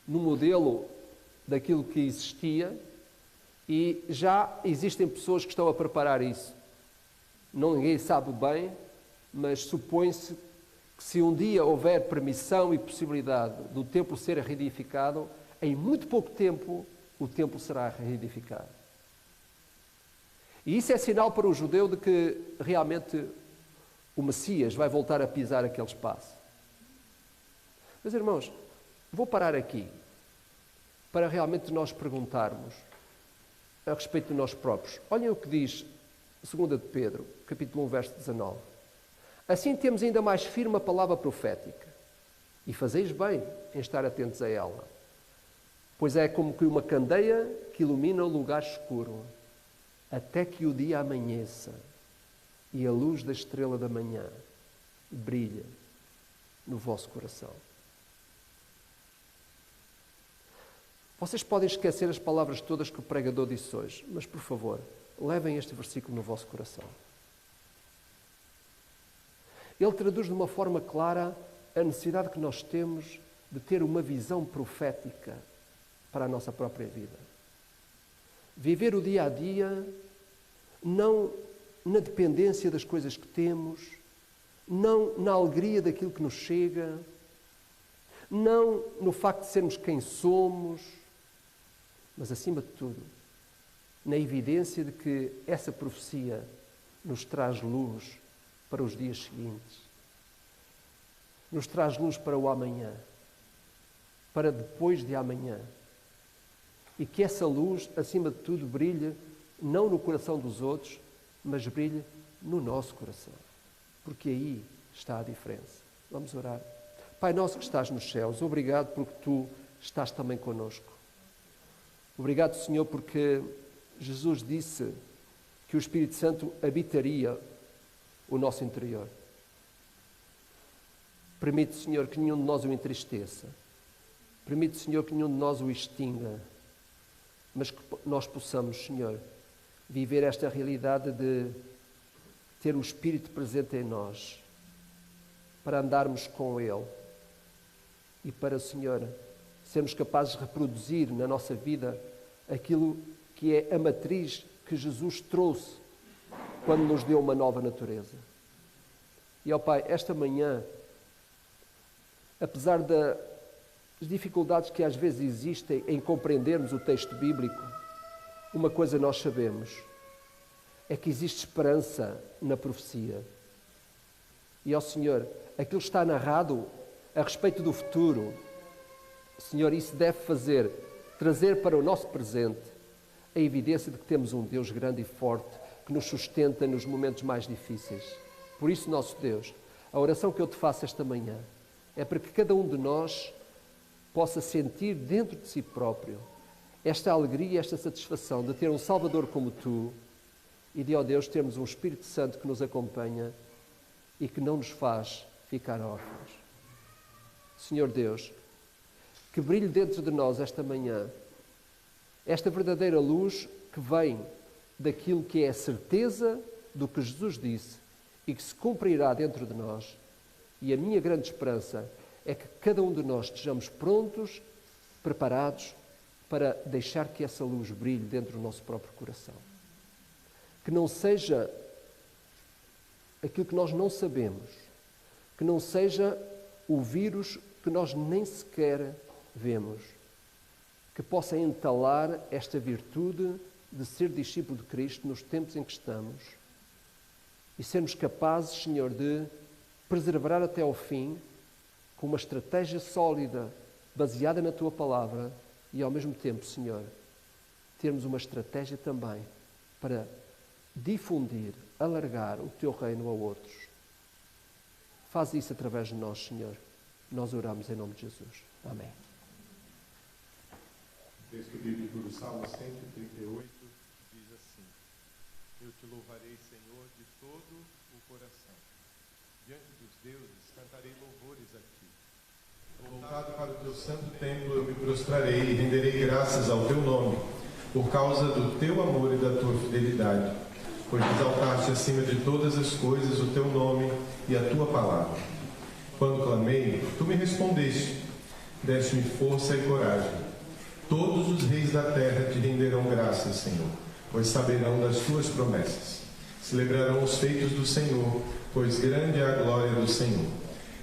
S2: no modelo daquilo que existia, e já existem pessoas que estão a preparar isso. Ninguém sabe bem, mas supõe-se que se um dia houver permissão e possibilidade do templo ser reedificado, em muito pouco tempo o templo será reedificado. E isso é sinal para o judeu de que realmente o Messias vai voltar a pisar aquele espaço. Meus irmãos, vou parar aqui para realmente nós perguntarmos a respeito de nós próprios. Olhem o que diz 2 de Pedro, capítulo 1, verso 19. Assim temos ainda mais firme a palavra profética, e fazeis bem em estar atentos a ela, pois é como que uma candeia que ilumina o lugar escuro, até que o dia amanheça e a luz da estrela da manhã brilha no vosso coração. Vocês podem esquecer as palavras todas que o pregador disse hoje, mas, por favor, levem este versículo no vosso coração. Ele traduz de uma forma clara a necessidade que nós temos de ter uma visão profética para a nossa própria vida. Viver o dia a dia, não na dependência das coisas que temos, não na alegria daquilo que nos chega, não no facto de sermos quem somos, mas, acima de tudo, na evidência de que essa profecia nos traz luz para os dias seguintes, nos traz luz para o amanhã, para depois de amanhã, e que essa luz, acima de tudo, brilhe não no coração dos outros, mas brilhe no nosso coração, porque aí está a diferença. Vamos orar. Pai nosso que estás nos céus, obrigado porque Tu estás também connosco. Obrigado, Senhor, porque Jesus disse que o Espírito Santo habitaria o nosso interior. Permite, Senhor, que nenhum de nós o entristeça. Permite, Senhor, que nenhum de nós o extinga. Mas que nós possamos, Senhor, viver esta realidade de ter o Espírito presente em nós, para andarmos com Ele e para, Senhor, sermos capazes de reproduzir na nossa vida aquilo que é a matriz que Jesus trouxe quando nos deu uma nova natureza. E, ó Pai, esta manhã, apesar das dificuldades que às vezes existem em compreendermos o texto bíblico, uma coisa nós sabemos, é que existe esperança na profecia. E, ó Senhor, aquilo que está narrado a respeito do futuro, Senhor, isso deve trazer para o nosso presente a evidência de que temos um Deus grande e forte que nos sustenta nos momentos mais difíceis. Por isso, nosso Deus, a oração que eu te faço esta manhã é para que cada um de nós possa sentir dentro de si próprio esta alegria, esta satisfação de ter um Salvador como Tu e de, ó Deus, termos um Espírito Santo que nos acompanha e que não nos faz ficar órfãos. Senhor Deus, que brilhe dentro de nós esta manhã esta verdadeira luz que vem daquilo que é a certeza do que Jesus disse e que se cumprirá dentro de nós. E a minha grande esperança é que cada um de nós estejamos prontos, preparados para deixar que essa luz brilhe dentro do nosso próprio coração. Que não seja aquilo que nós não sabemos, que não seja o vírus que nós nem sequer vemos, que possa entalar esta virtude de ser discípulo de Cristo nos tempos em que estamos e sermos capazes, Senhor, de perseverar até ao fim com uma estratégia sólida, baseada na Tua Palavra e, ao mesmo tempo, Senhor, termos uma estratégia também para difundir, alargar o Teu reino a outros. Faz isso através de nós, Senhor. Nós oramos em nome de Jesus. Amém.
S1: O texto bíblico do Salmo 138 diz assim: Eu te louvarei, Senhor, de todo o coração. Diante dos deuses cantarei louvores a ti. Voltado para o teu santo templo eu me prostrarei e renderei graças ao teu nome, por causa do teu amor e da tua fidelidade, pois exaltaste acima de todas as coisas o teu nome e a tua palavra. Quando clamei, tu me respondeste, deste-me força e coragem. Todos os reis da terra te renderão graças, Senhor, pois saberão das tuas promessas. Celebrarão os feitos do Senhor, pois grande é a glória do Senhor.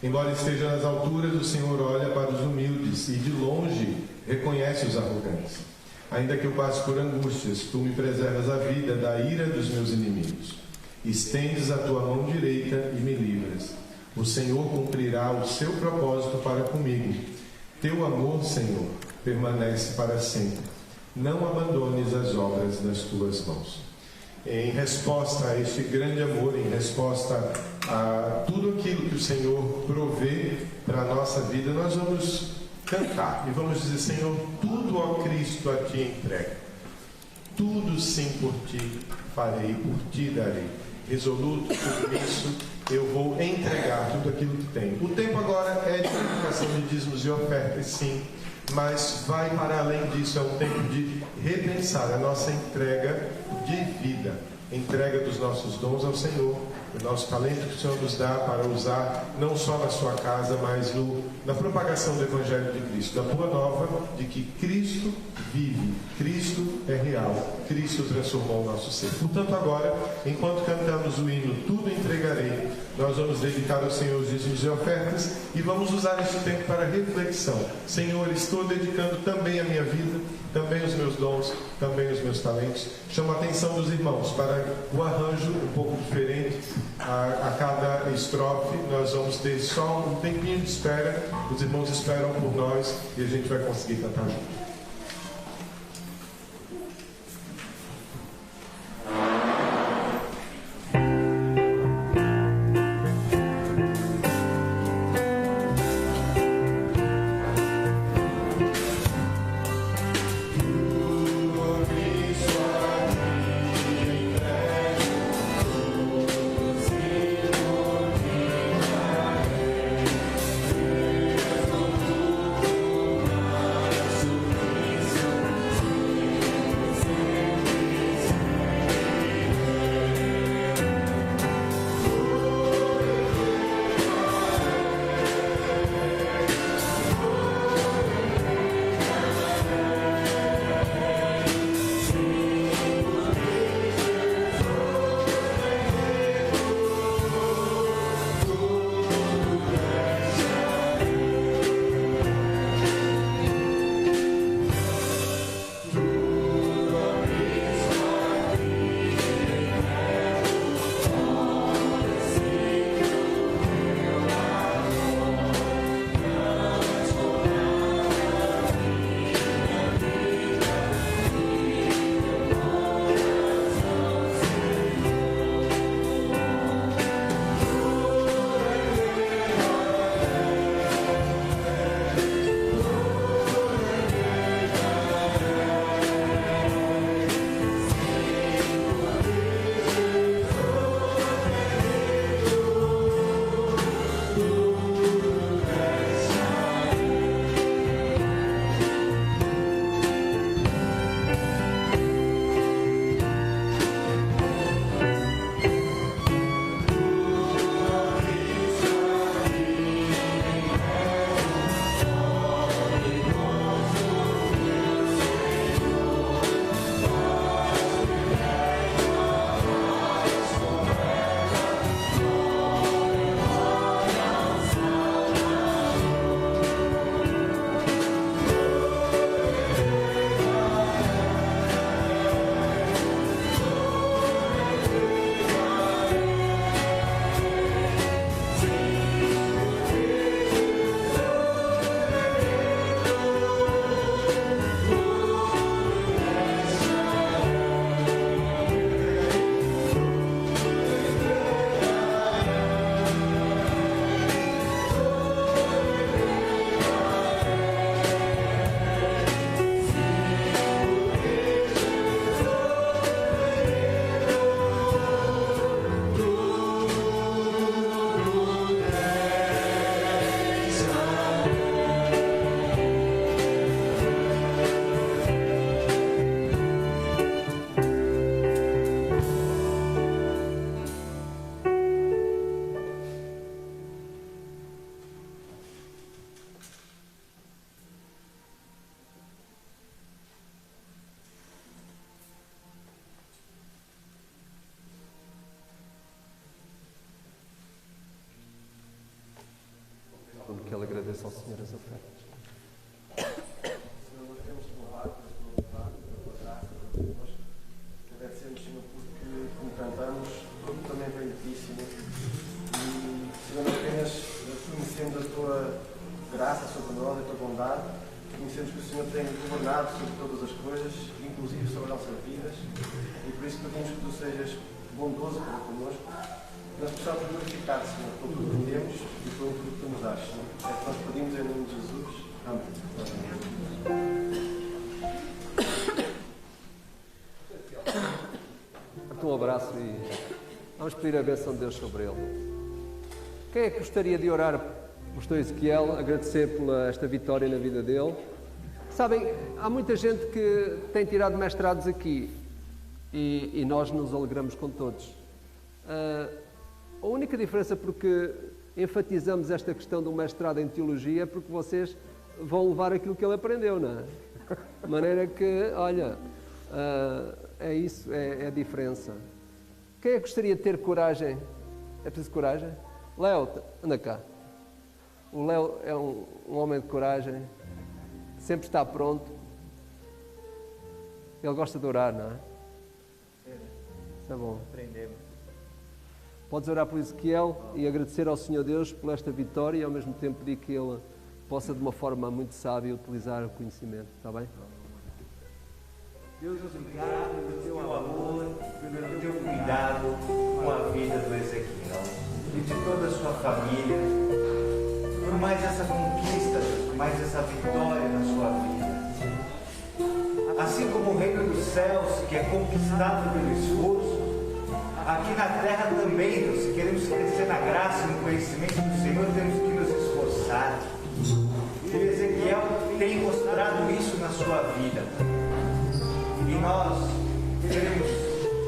S1: Embora esteja nas alturas, o Senhor olha para os humildes e de longe reconhece os arrogantes. Ainda que eu passe por angústias, tu me preservas a vida da ira dos meus inimigos. Estendes a tua mão direita e me livras. O Senhor cumprirá o seu propósito para comigo. Teu amor, Senhor, permanece para sempre. Não abandones as obras das tuas mãos. Em resposta a este grande amor, em resposta a tudo aquilo que o Senhor provê para a nossa vida, nós vamos cantar e vamos dizer: Senhor, tudo ó Cristo a ti entrego. Tudo sim por ti farei, por ti darei. Resoluto por isso, eu vou entregar tudo aquilo que tenho. O tempo agora é de dedicação de dízimos e ofertas, sim, mas vai para além disso, é um tempo de repensar a nossa entrega de vida, entrega dos nossos dons ao Senhor, o nosso talento que o Senhor nos dá para usar não só na sua casa, mas na propagação do Evangelho de Cristo, da boa nova de que Cristo vive, Cristo é real, Cristo transformou o nosso ser. Portanto, agora, enquanto cantamos o hino Tudo Entregarei, nós vamos dedicar ao Senhor os dízimos e ofertas e vamos usar este tempo para reflexão. Senhor, estou dedicando também a minha vida, também os meus dons, também os meus talentos. Chamo a atenção dos irmãos para o arranjo um pouco diferente. A cada estrofe nós vamos ter só um tempinho de espera. Os irmãos esperam por nós e a gente vai conseguir cantar junto.
S4: Tudo
S2: agradeça ao Senhor as ofertas.
S4: Senhor, nós queremos te louvar pela tua bondade, pela tua graça, pela tua connosco. Agradecemos, Senhor, porque, como cantamos, tudo também vem de ti, Senhor. E, Senhor, nós apenas conhecemos a tua graça sobre nós, a tua bondade. Conhecemos que o Senhor tem governado sobre todas as coisas, inclusive sobre as nossas vidas. E por isso pedimos que tu sejas bondoso para connosco. Nós precisamos glorificar, Senhor, por tudo que temos e por tudo que tu nos dás, Senhor. É que nós pedimos em nome de Jesus. Amém.
S2: Um abraço e vamos pedir a bênção de Deus sobre ele. Quem é que gostaria de orar por Pastor Ezequiel, agradecer por esta vitória na vida dele? Sabem, há muita gente que tem tirado mestrados aqui e nós nos alegramos com todos. A única diferença porque enfatizamos esta questão do mestrado em teologia é porque vocês vão levar aquilo que ele aprendeu, não é? De maneira que, olha, é isso, é a diferença. Quem é que gostaria de ter coragem? É preciso coragem? Léo, anda cá. O Léo é um homem de coragem, sempre está pronto. Ele gosta de orar, não é? Isso é bom.
S5: Aprendemos.
S2: Podes orar por Ezequiel e agradecer ao Senhor Deus por esta vitória e ao mesmo tempo pedir que ele possa de uma forma muito sábia utilizar o conhecimento, está bem?
S5: Deus, obrigado pelo teu amor, pelo teu cuidado com a vida do Ezequiel e de toda a sua família, por mais essa conquista, por mais essa vitória na sua vida. Assim como o reino dos céus, que é conquistado pelo esforço, aqui na terra também, Deus, se queremos crescer na graça e no conhecimento do Senhor, temos que nos esforçar. E Ezequiel tem mostrado isso na sua vida. E nós queremos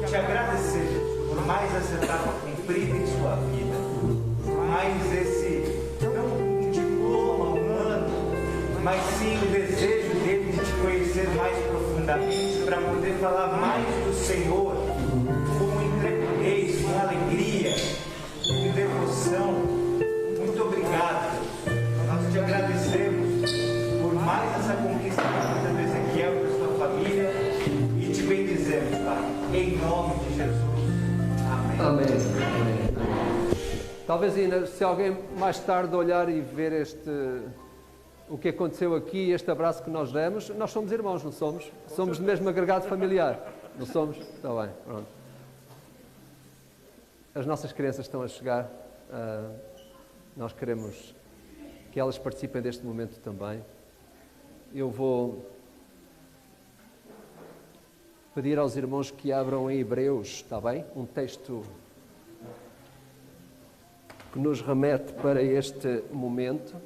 S5: te agradecer por mais essa etapa cumprida em sua vida, por mais esse, não um diploma humano, mas sim o desejo dele de te conhecer mais profundamente, para poder falar mais do Senhor, com intrepidez, com alegria, com devoção. Muito obrigado. Nós te agradecemos por mais essa conquista da vida do Ezequiel, da sua família, e te bendizemos, Pai, em nome de Jesus. Amém.
S2: Amém. Talvez ainda, se alguém mais tarde olhar e ver o que aconteceu aqui, este abraço que nós demos, nós somos irmãos, não somos? Somos do mesmo agregado familiar, não somos? Está bem, pronto. As nossas crianças estão a chegar, nós queremos que elas participem deste momento também. Eu vou pedir aos irmãos que abram em Hebreus, está bem? Um texto que nos remete para este momento.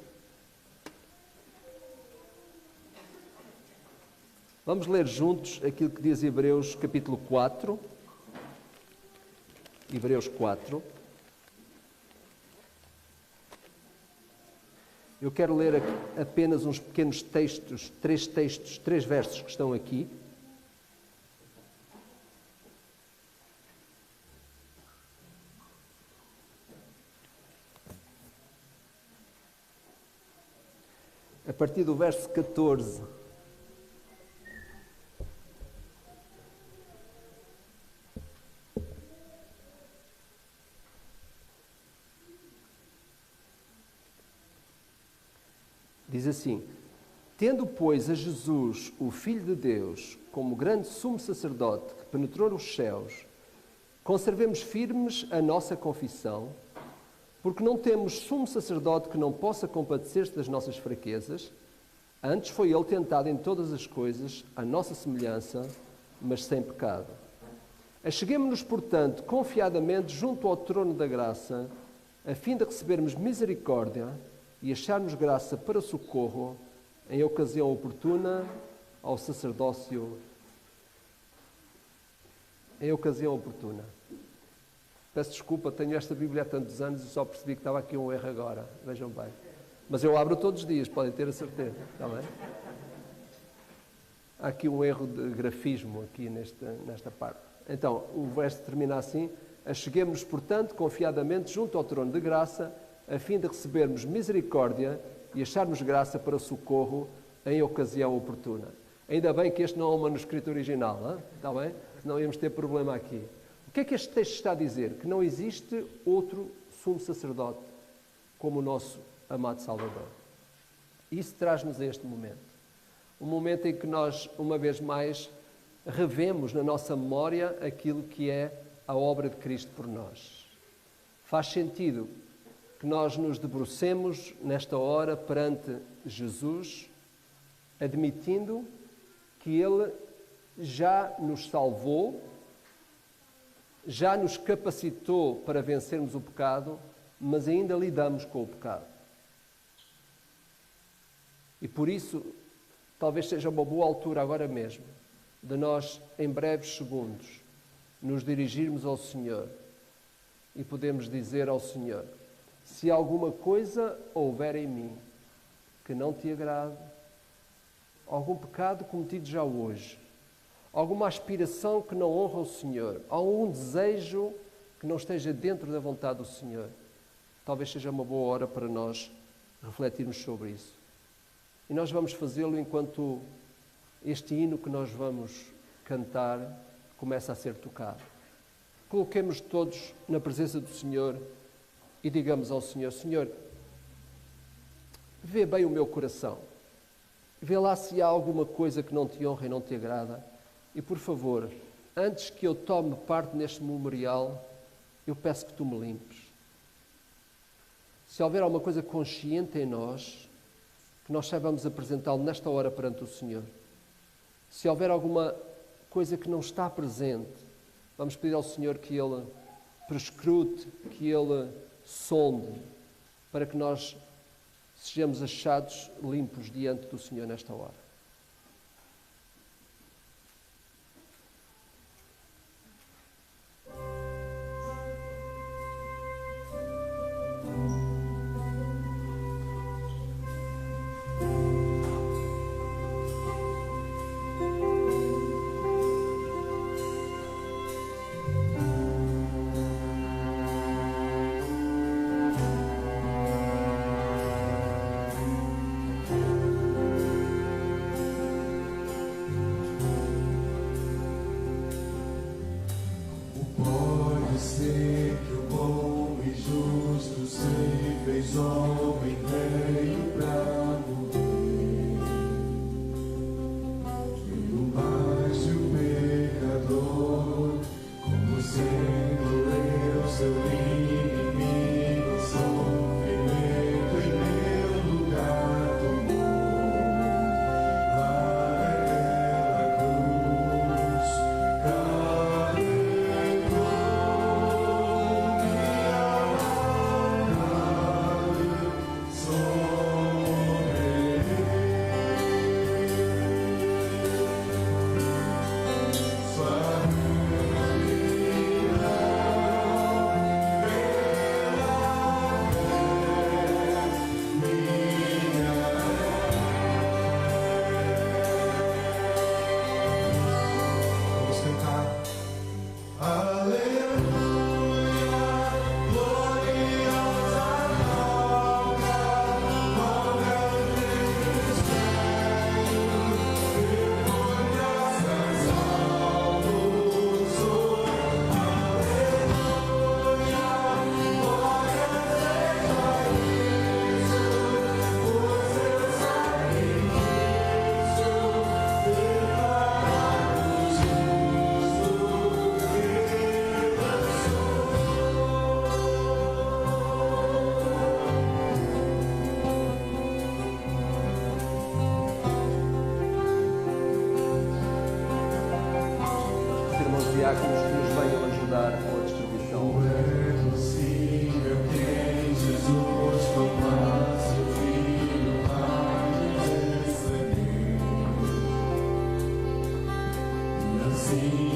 S2: Vamos ler juntos aquilo que diz Hebreus capítulo 4. Hebreus 4. Eu quero ler apenas uns pequenos textos, três versos que estão aqui. A partir do verso 14. Diz assim: tendo, pois, a Jesus, o Filho de Deus, como grande sumo sacerdote que penetrou os céus, conservemos firmes a nossa confissão, porque não temos sumo sacerdote que não possa compadecer-se das nossas fraquezas, antes foi ele tentado em todas as coisas, à nossa semelhança, mas sem pecado. Acheguemo-nos, portanto, confiadamente junto ao trono da graça, a fim de recebermos misericórdia e acharmos graça para socorro em ocasião oportuna ao sacerdócio. Em ocasião oportuna. Peço desculpa, tenho esta Bíblia há tantos anos e só percebi que estava aqui um erro agora. Vejam bem. Mas eu abro todos os dias, podem ter a certeza. Está bem? Há aqui um erro de grafismo aqui nesta parte. Então, o verso termina assim: acheguemo-nos, portanto, confiadamente junto ao trono de graça, a fim de recebermos misericórdia e achar-nos graça para socorro em ocasião oportuna. Ainda bem que este não é um manuscrito original, hein? Está bem? Senão íamos ter problema aqui. O que é que este texto está a dizer? Que não existe outro sumo sacerdote como o nosso amado Salvador. Isso traz-nos a este momento. Um momento em que nós, uma vez mais, revemos na nossa memória aquilo que é a obra de Cristo por nós. Faz sentido que nós nos debrucemos nesta hora perante Jesus, admitindo que Ele já nos salvou, já nos capacitou para vencermos o pecado, mas ainda lidamos com o pecado. E por isso, talvez seja uma boa altura agora mesmo, de nós, em breves segundos, nos dirigirmos ao Senhor e podemos dizer ao Senhor: se alguma coisa houver em mim que não te agrade, algum pecado cometido já hoje, alguma aspiração que não honra o Senhor, algum desejo que não esteja dentro da vontade do Senhor, talvez seja uma boa hora para nós refletirmos sobre isso. E nós vamos fazê-lo enquanto este hino que nós vamos cantar começa a ser tocado. Coloquemos todos na presença do Senhor e digamos ao Senhor: Senhor, vê bem o meu coração. Vê lá se há alguma coisa que não te honra e não te agrada. E, por favor, antes que eu tome parte neste memorial, eu peço que tu me limpes. Se houver alguma coisa consciente em nós, que nós saibamos apresentá-lo nesta hora perante o Senhor. Se houver alguma coisa que não está presente, vamos pedir ao Senhor que Ele prescrute, que Ele sonde, para que nós sejamos achados limpos diante do Senhor nesta hora. Diáconos que nos venham ajudar com a distribuição.
S6: Thank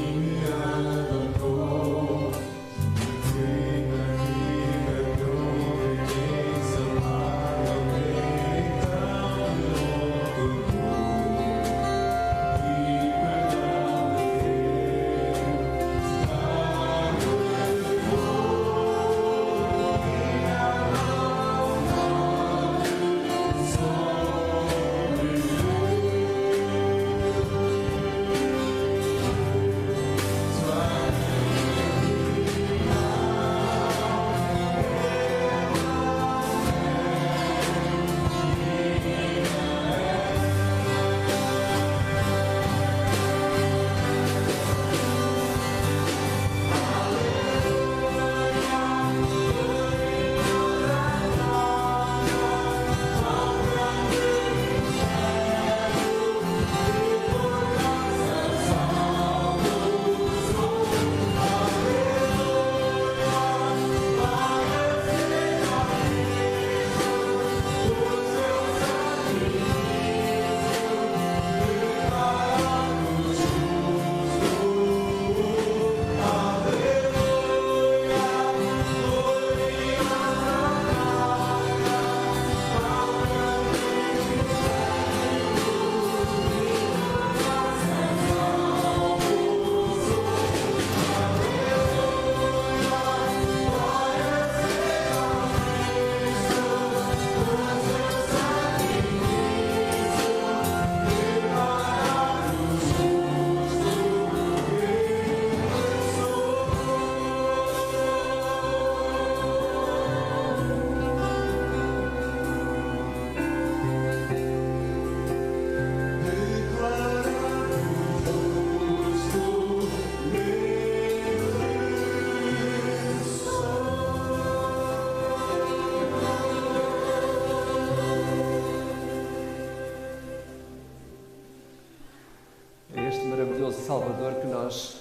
S2: Salvador que nós,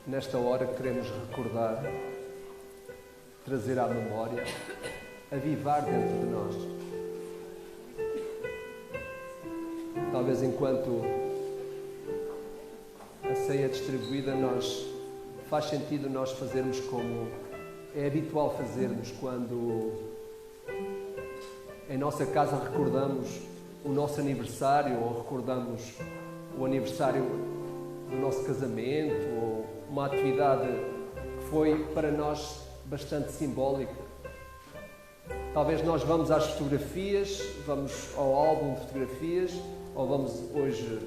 S2: nesta hora, queremos recordar, trazer à memória, avivar dentro de nós. Talvez enquanto a ceia é distribuída, faz sentido nós fazermos como é habitual fazermos quando em nossa casa recordamos o nosso aniversário ou recordamos o aniversário do nosso casamento ou uma atividade que foi para nós bastante simbólica. Talvez nós vamos às fotografias, vamos ao álbum de fotografias ou vamos hoje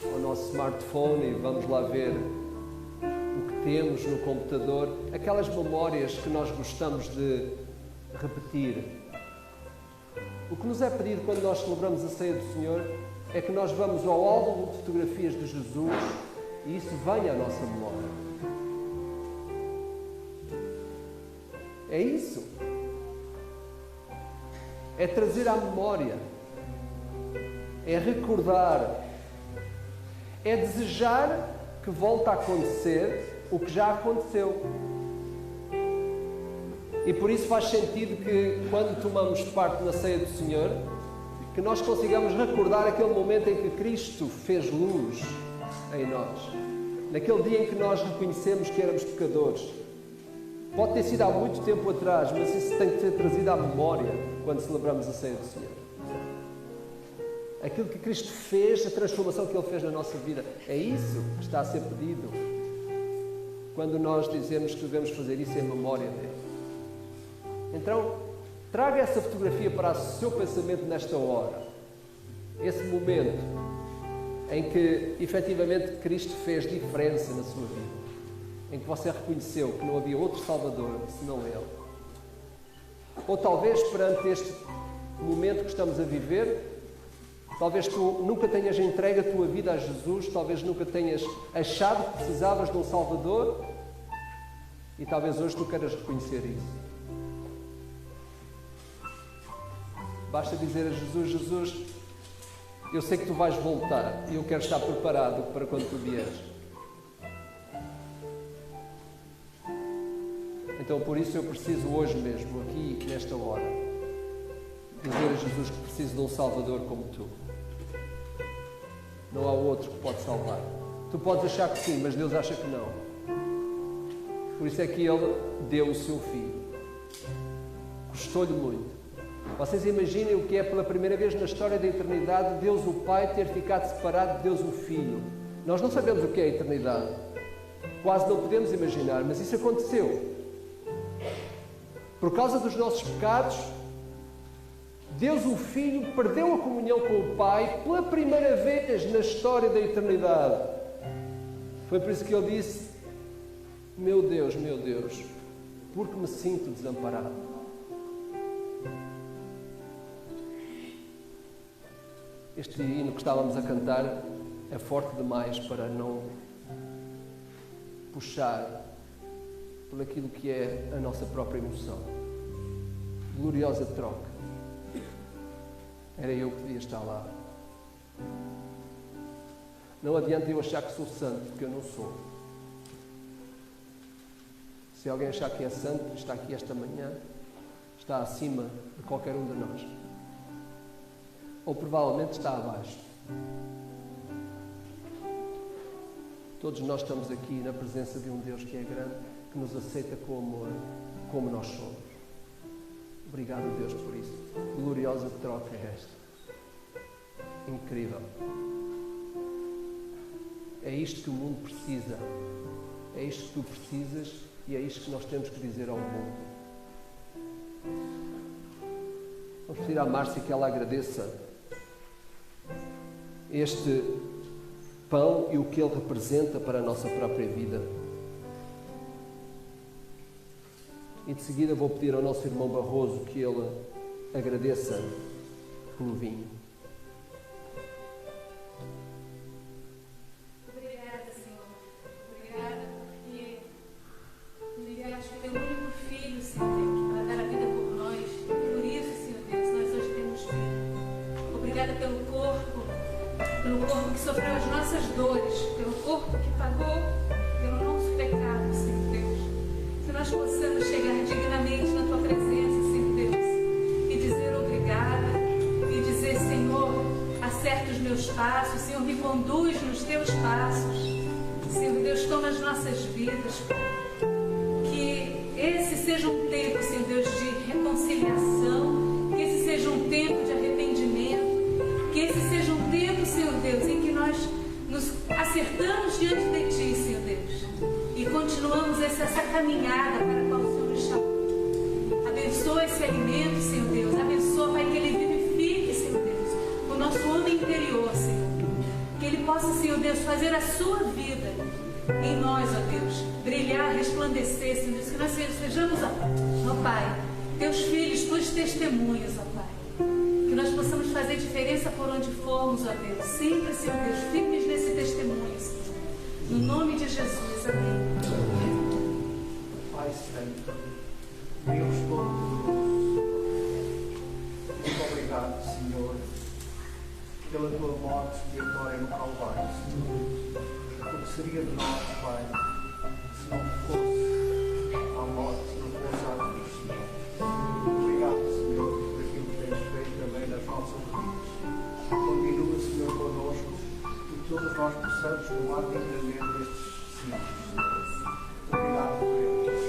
S2: ao nosso smartphone e vamos lá ver o que temos no computador, aquelas memórias que nós gostamos de repetir. O que nos é pedido quando nós celebramos a ceia do Senhor é que nós vamos ao álbum de fotografias de Jesus e isso venha à nossa memória. É isso. É trazer à memória. É recordar. É desejar que volte a acontecer o que já aconteceu. E por isso faz sentido que, quando tomamos parte na ceia do Senhor, que nós consigamos recordar aquele momento em que Cristo fez luz em nós. Naquele dia em que nós reconhecemos que éramos pecadores. Pode ter sido há muito tempo atrás, mas isso tem que ser trazido à memória quando celebramos a ceia do Senhor. Aquilo que Cristo fez, a transformação que Ele fez na nossa vida, é isso que está a ser pedido quando nós dizemos que devemos fazer isso em memória dele. Então, traga essa fotografia para o seu pensamento nesta hora. Esse momento em que, efetivamente, Cristo fez diferença na sua vida. Em que você reconheceu que não havia outro Salvador senão Ele. Ou talvez, perante este momento que estamos a viver, talvez tu nunca tenhas entregue a tua vida a Jesus, talvez nunca tenhas achado que precisavas de um Salvador e talvez hoje tu queiras reconhecer isso. Basta dizer a Jesus: Jesus, eu sei que tu vais voltar e eu quero estar preparado para quando tu vieres. Então por isso eu preciso hoje mesmo, aqui nesta hora, dizer a Jesus que preciso de um Salvador como tu. Não há outro que pode salvar. Tu podes achar que sim, mas Deus acha que não. Por isso é que Ele deu o seu Filho. Custou-lhe muito. Vocês imaginem o que é pela primeira vez na história da eternidade Deus o Pai ter ficado separado de Deus o Filho. Nós não sabemos o que é a eternidade. Quase não podemos imaginar, mas isso aconteceu. Por causa dos nossos pecados, Deus o Filho perdeu a comunhão com o Pai pela primeira vez na história da eternidade. Foi por isso que Ele disse: meu Deus, porque me sinto desamparado. Este hino que estávamos a cantar é forte demais para não puxar por aquilo que é a nossa própria emoção. Gloriosa troca. Era eu que devia estar lá. Não adianta eu achar que sou santo, porque eu não sou. Se alguém achar que é santo, está aqui esta manhã, está acima de qualquer um de nós. Ou provavelmente está abaixo. Todos nós estamos aqui na presença de um Deus que é grande, que nos aceita como nós somos. Obrigado, Deus, por isso. Gloriosa troca é esta. Incrível. É isto que o mundo precisa. É isto que tu precisas e é isto que nós temos que dizer ao mundo. Vamos pedir à Márcia que ela agradeça este pão e o que ele representa para a nossa própria vida. E de seguida vou pedir ao nosso irmão Barroso que ele agradeça pelo vinho.
S6: Obrigada, Senhor. Obrigada porque me enviaste o teu único filho, Senhor Deus, para dar a vida por nós. E por isso, Senhor Deus, nós hoje temos vida. Obrigada pelo corpo que sofreu as nossas dores, pelo corpo que pagou pelo nosso pecado, Senhor Deus. Que nós possamos chegar dignamente na Tua presença, Senhor Deus, e dizer obrigada, e dizer, Senhor, acerta os meus passos, Senhor, me conduz nos Teus passos. Senhor Deus, toma as nossas vidas, Pai. Que esse seja um tempo, Senhor Deus, de reconciliação, que esse seja um tempo de arrependimento, que esse seja um tempo, Senhor Deus, em que nós nos acertamos diante de Ti, Senhor Deus, e continuamos essa caminhada para a qual o Senhor nos chamou. Abençoa esse alimento, Senhor Deus, abençoa, Pai, que ele vivifique, Senhor Deus, o nosso homem interior, Senhor, que ele possa, Senhor Deus, fazer a sua vida em nós, ó Deus, brilhar, resplandecer, Senhor Deus, que nós sejamos, ó Pai, Teus filhos, Tuas testemunhas, ó Pai, que nós possamos fazer diferença por onde formos, ó Deus, sempre, Senhor Deus, firmes nesse testemunho, Senhor, no nome de Jesus, amém.
S4: Pai Santo, Deus Todo-Poderoso, muito obrigado, Senhor, pela Tua morte e vitória no Calvário, Senhor. O que seria de nós, Pai, se não fosse a morte, se não fosse a cruz, Senhor. Obrigado, Senhor, por aquilo que tens feito também nas nossas vidas. Continua, Senhor, connosco e todos nós possamos tomar dignamente estes símbolos, Senhor. Obrigado por eles,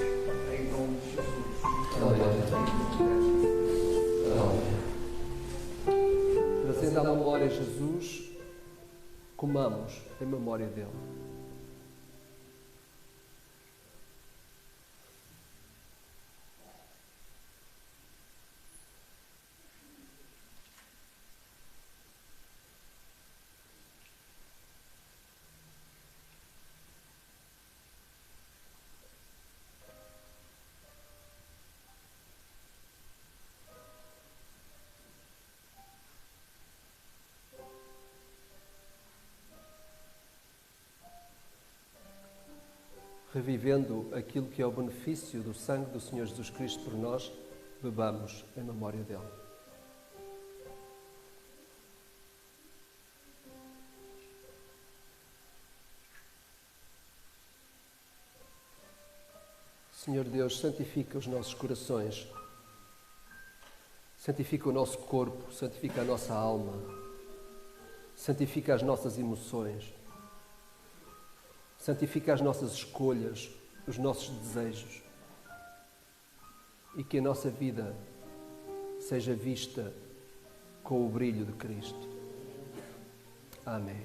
S4: em nome de Jesus.
S2: Trazendo à memória Jesus, comamos em memória dele. Revivendo aquilo que é o benefício do sangue do Senhor Jesus Cristo por nós, bebamos em memória dele. Senhor Deus, santifica os nossos corações, santifica o nosso corpo, santifica a nossa alma, santifica as nossas emoções, santifica as nossas escolhas, os nossos desejos, e que a nossa vida seja vista com o brilho de Cristo. Amém.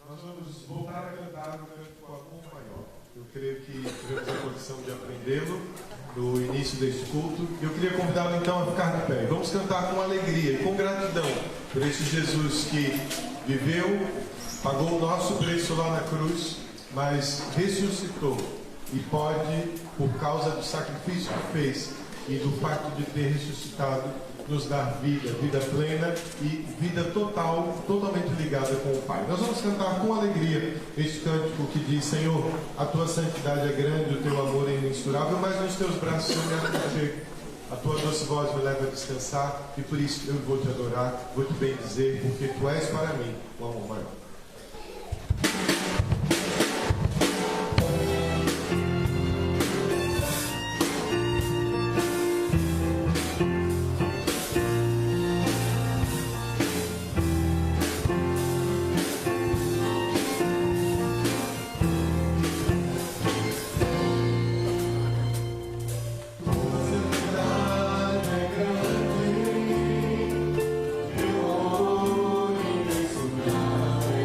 S1: Nós vamos voltar a cantar o canto Acompanhou. Eu creio que tivemos a condição de aprendê-lo no início deste culto. Eu queria convidá-lo então a ficar de pé. Vamos cantar com alegria e com gratidão por esse Jesus que viveu, pagou o nosso preço lá na cruz, mas ressuscitou e pode, por causa do sacrifício que fez e do fato de ter ressuscitado, nos dar vida plena e vida total, totalmente ligada com o Pai. Nós vamos cantar com alegria este cântico que diz: Senhor, a tua santidade é grande, o teu amor é imensurável, mas nos teus braços eu me aconchego. A tua doce voz me leva a descansar e por isso eu vou te adorar, vou te bendizer, porque tu és para mim o amor maior.
S7: Teu amor imensurável.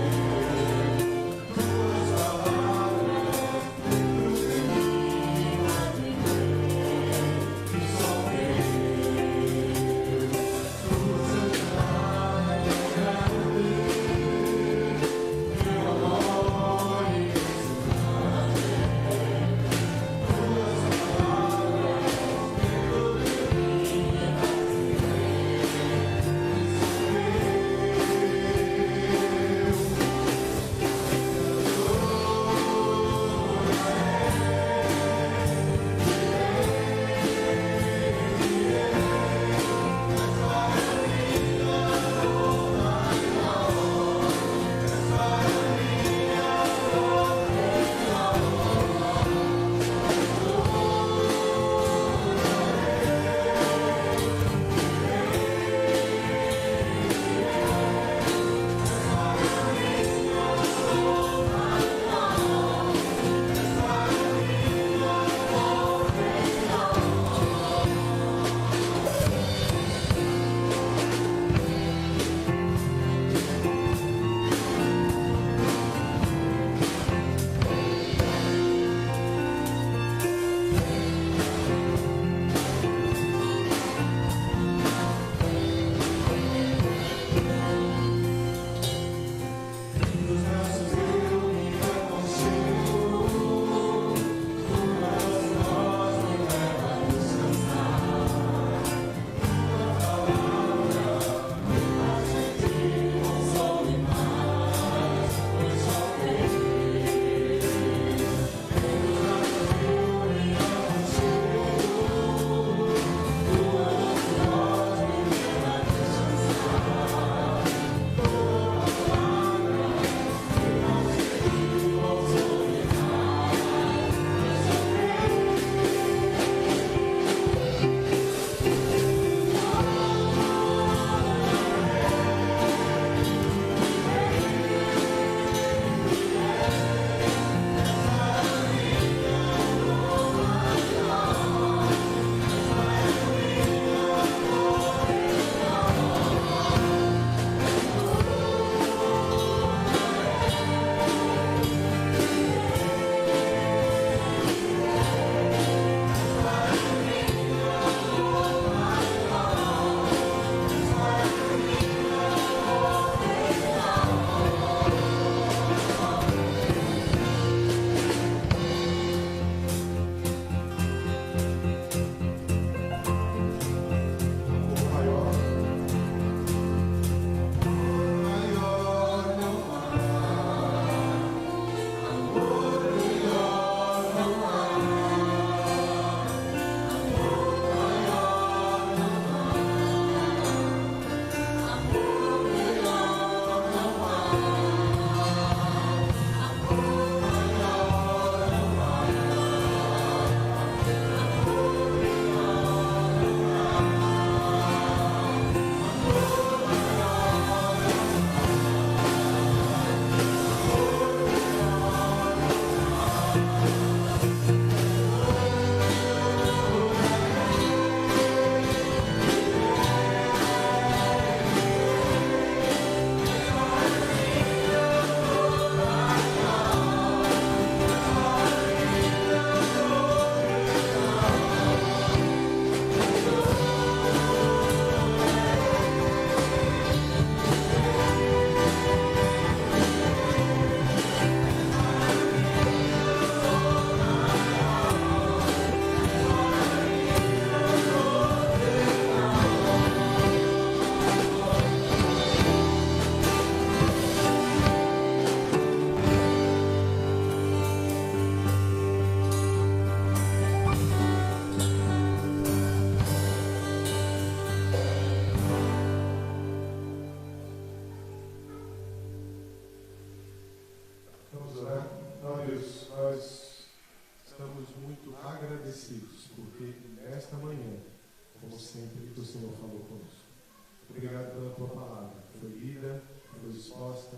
S1: que foi lida, que foi exposta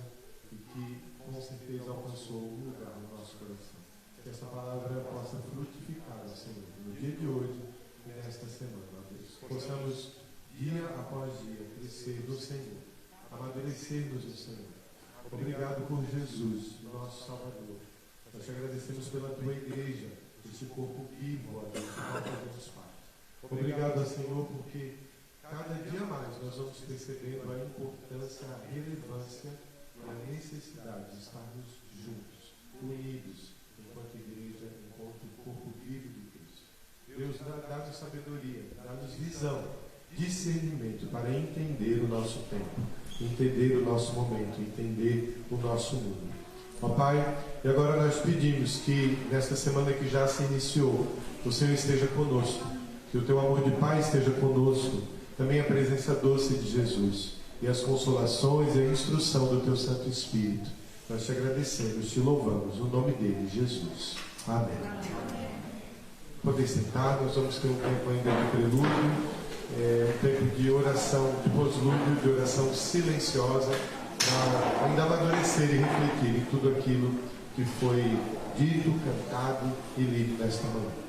S1: e que com certeza alcançou um lugar no nosso coração. Que essa palavra possa frutificar, Senhor, no dia de hoje e nesta semana, ó Deus. Possamos, dia após dia, crescer no Senhor, amadurecermos no Senhor. Obrigado por Jesus, nosso Salvador. Nós te agradecemos pela tua igreja, esse corpo vivo, ó Deus, do qual fazemos parte. Obrigado, Senhor, porque cada dia mais nós vamos percebendo a importância, a relevância e a necessidade de estarmos juntos, unidos, enquanto igreja, enquanto corpo vivo de Cristo. Deus, dá-nos sabedoria, dá-nos visão, discernimento para entender o nosso tempo, entender o nosso momento, entender o nosso mundo. Ó Pai, e agora nós pedimos que nesta semana que já se iniciou, o Senhor esteja conosco, que o teu amor de Pai esteja conosco, também a presença doce de Jesus e as consolações e a instrução do teu Santo Espírito. Nós te agradecemos, te louvamos, no nome dele, Jesus. Amém. Podem sentar, nós vamos ter um tempo ainda de prelúdio, um tempo de oração, de pós-lúdio, de oração silenciosa, para ainda amadurecer e refletir em tudo aquilo que foi dito, cantado e lido nesta manhã.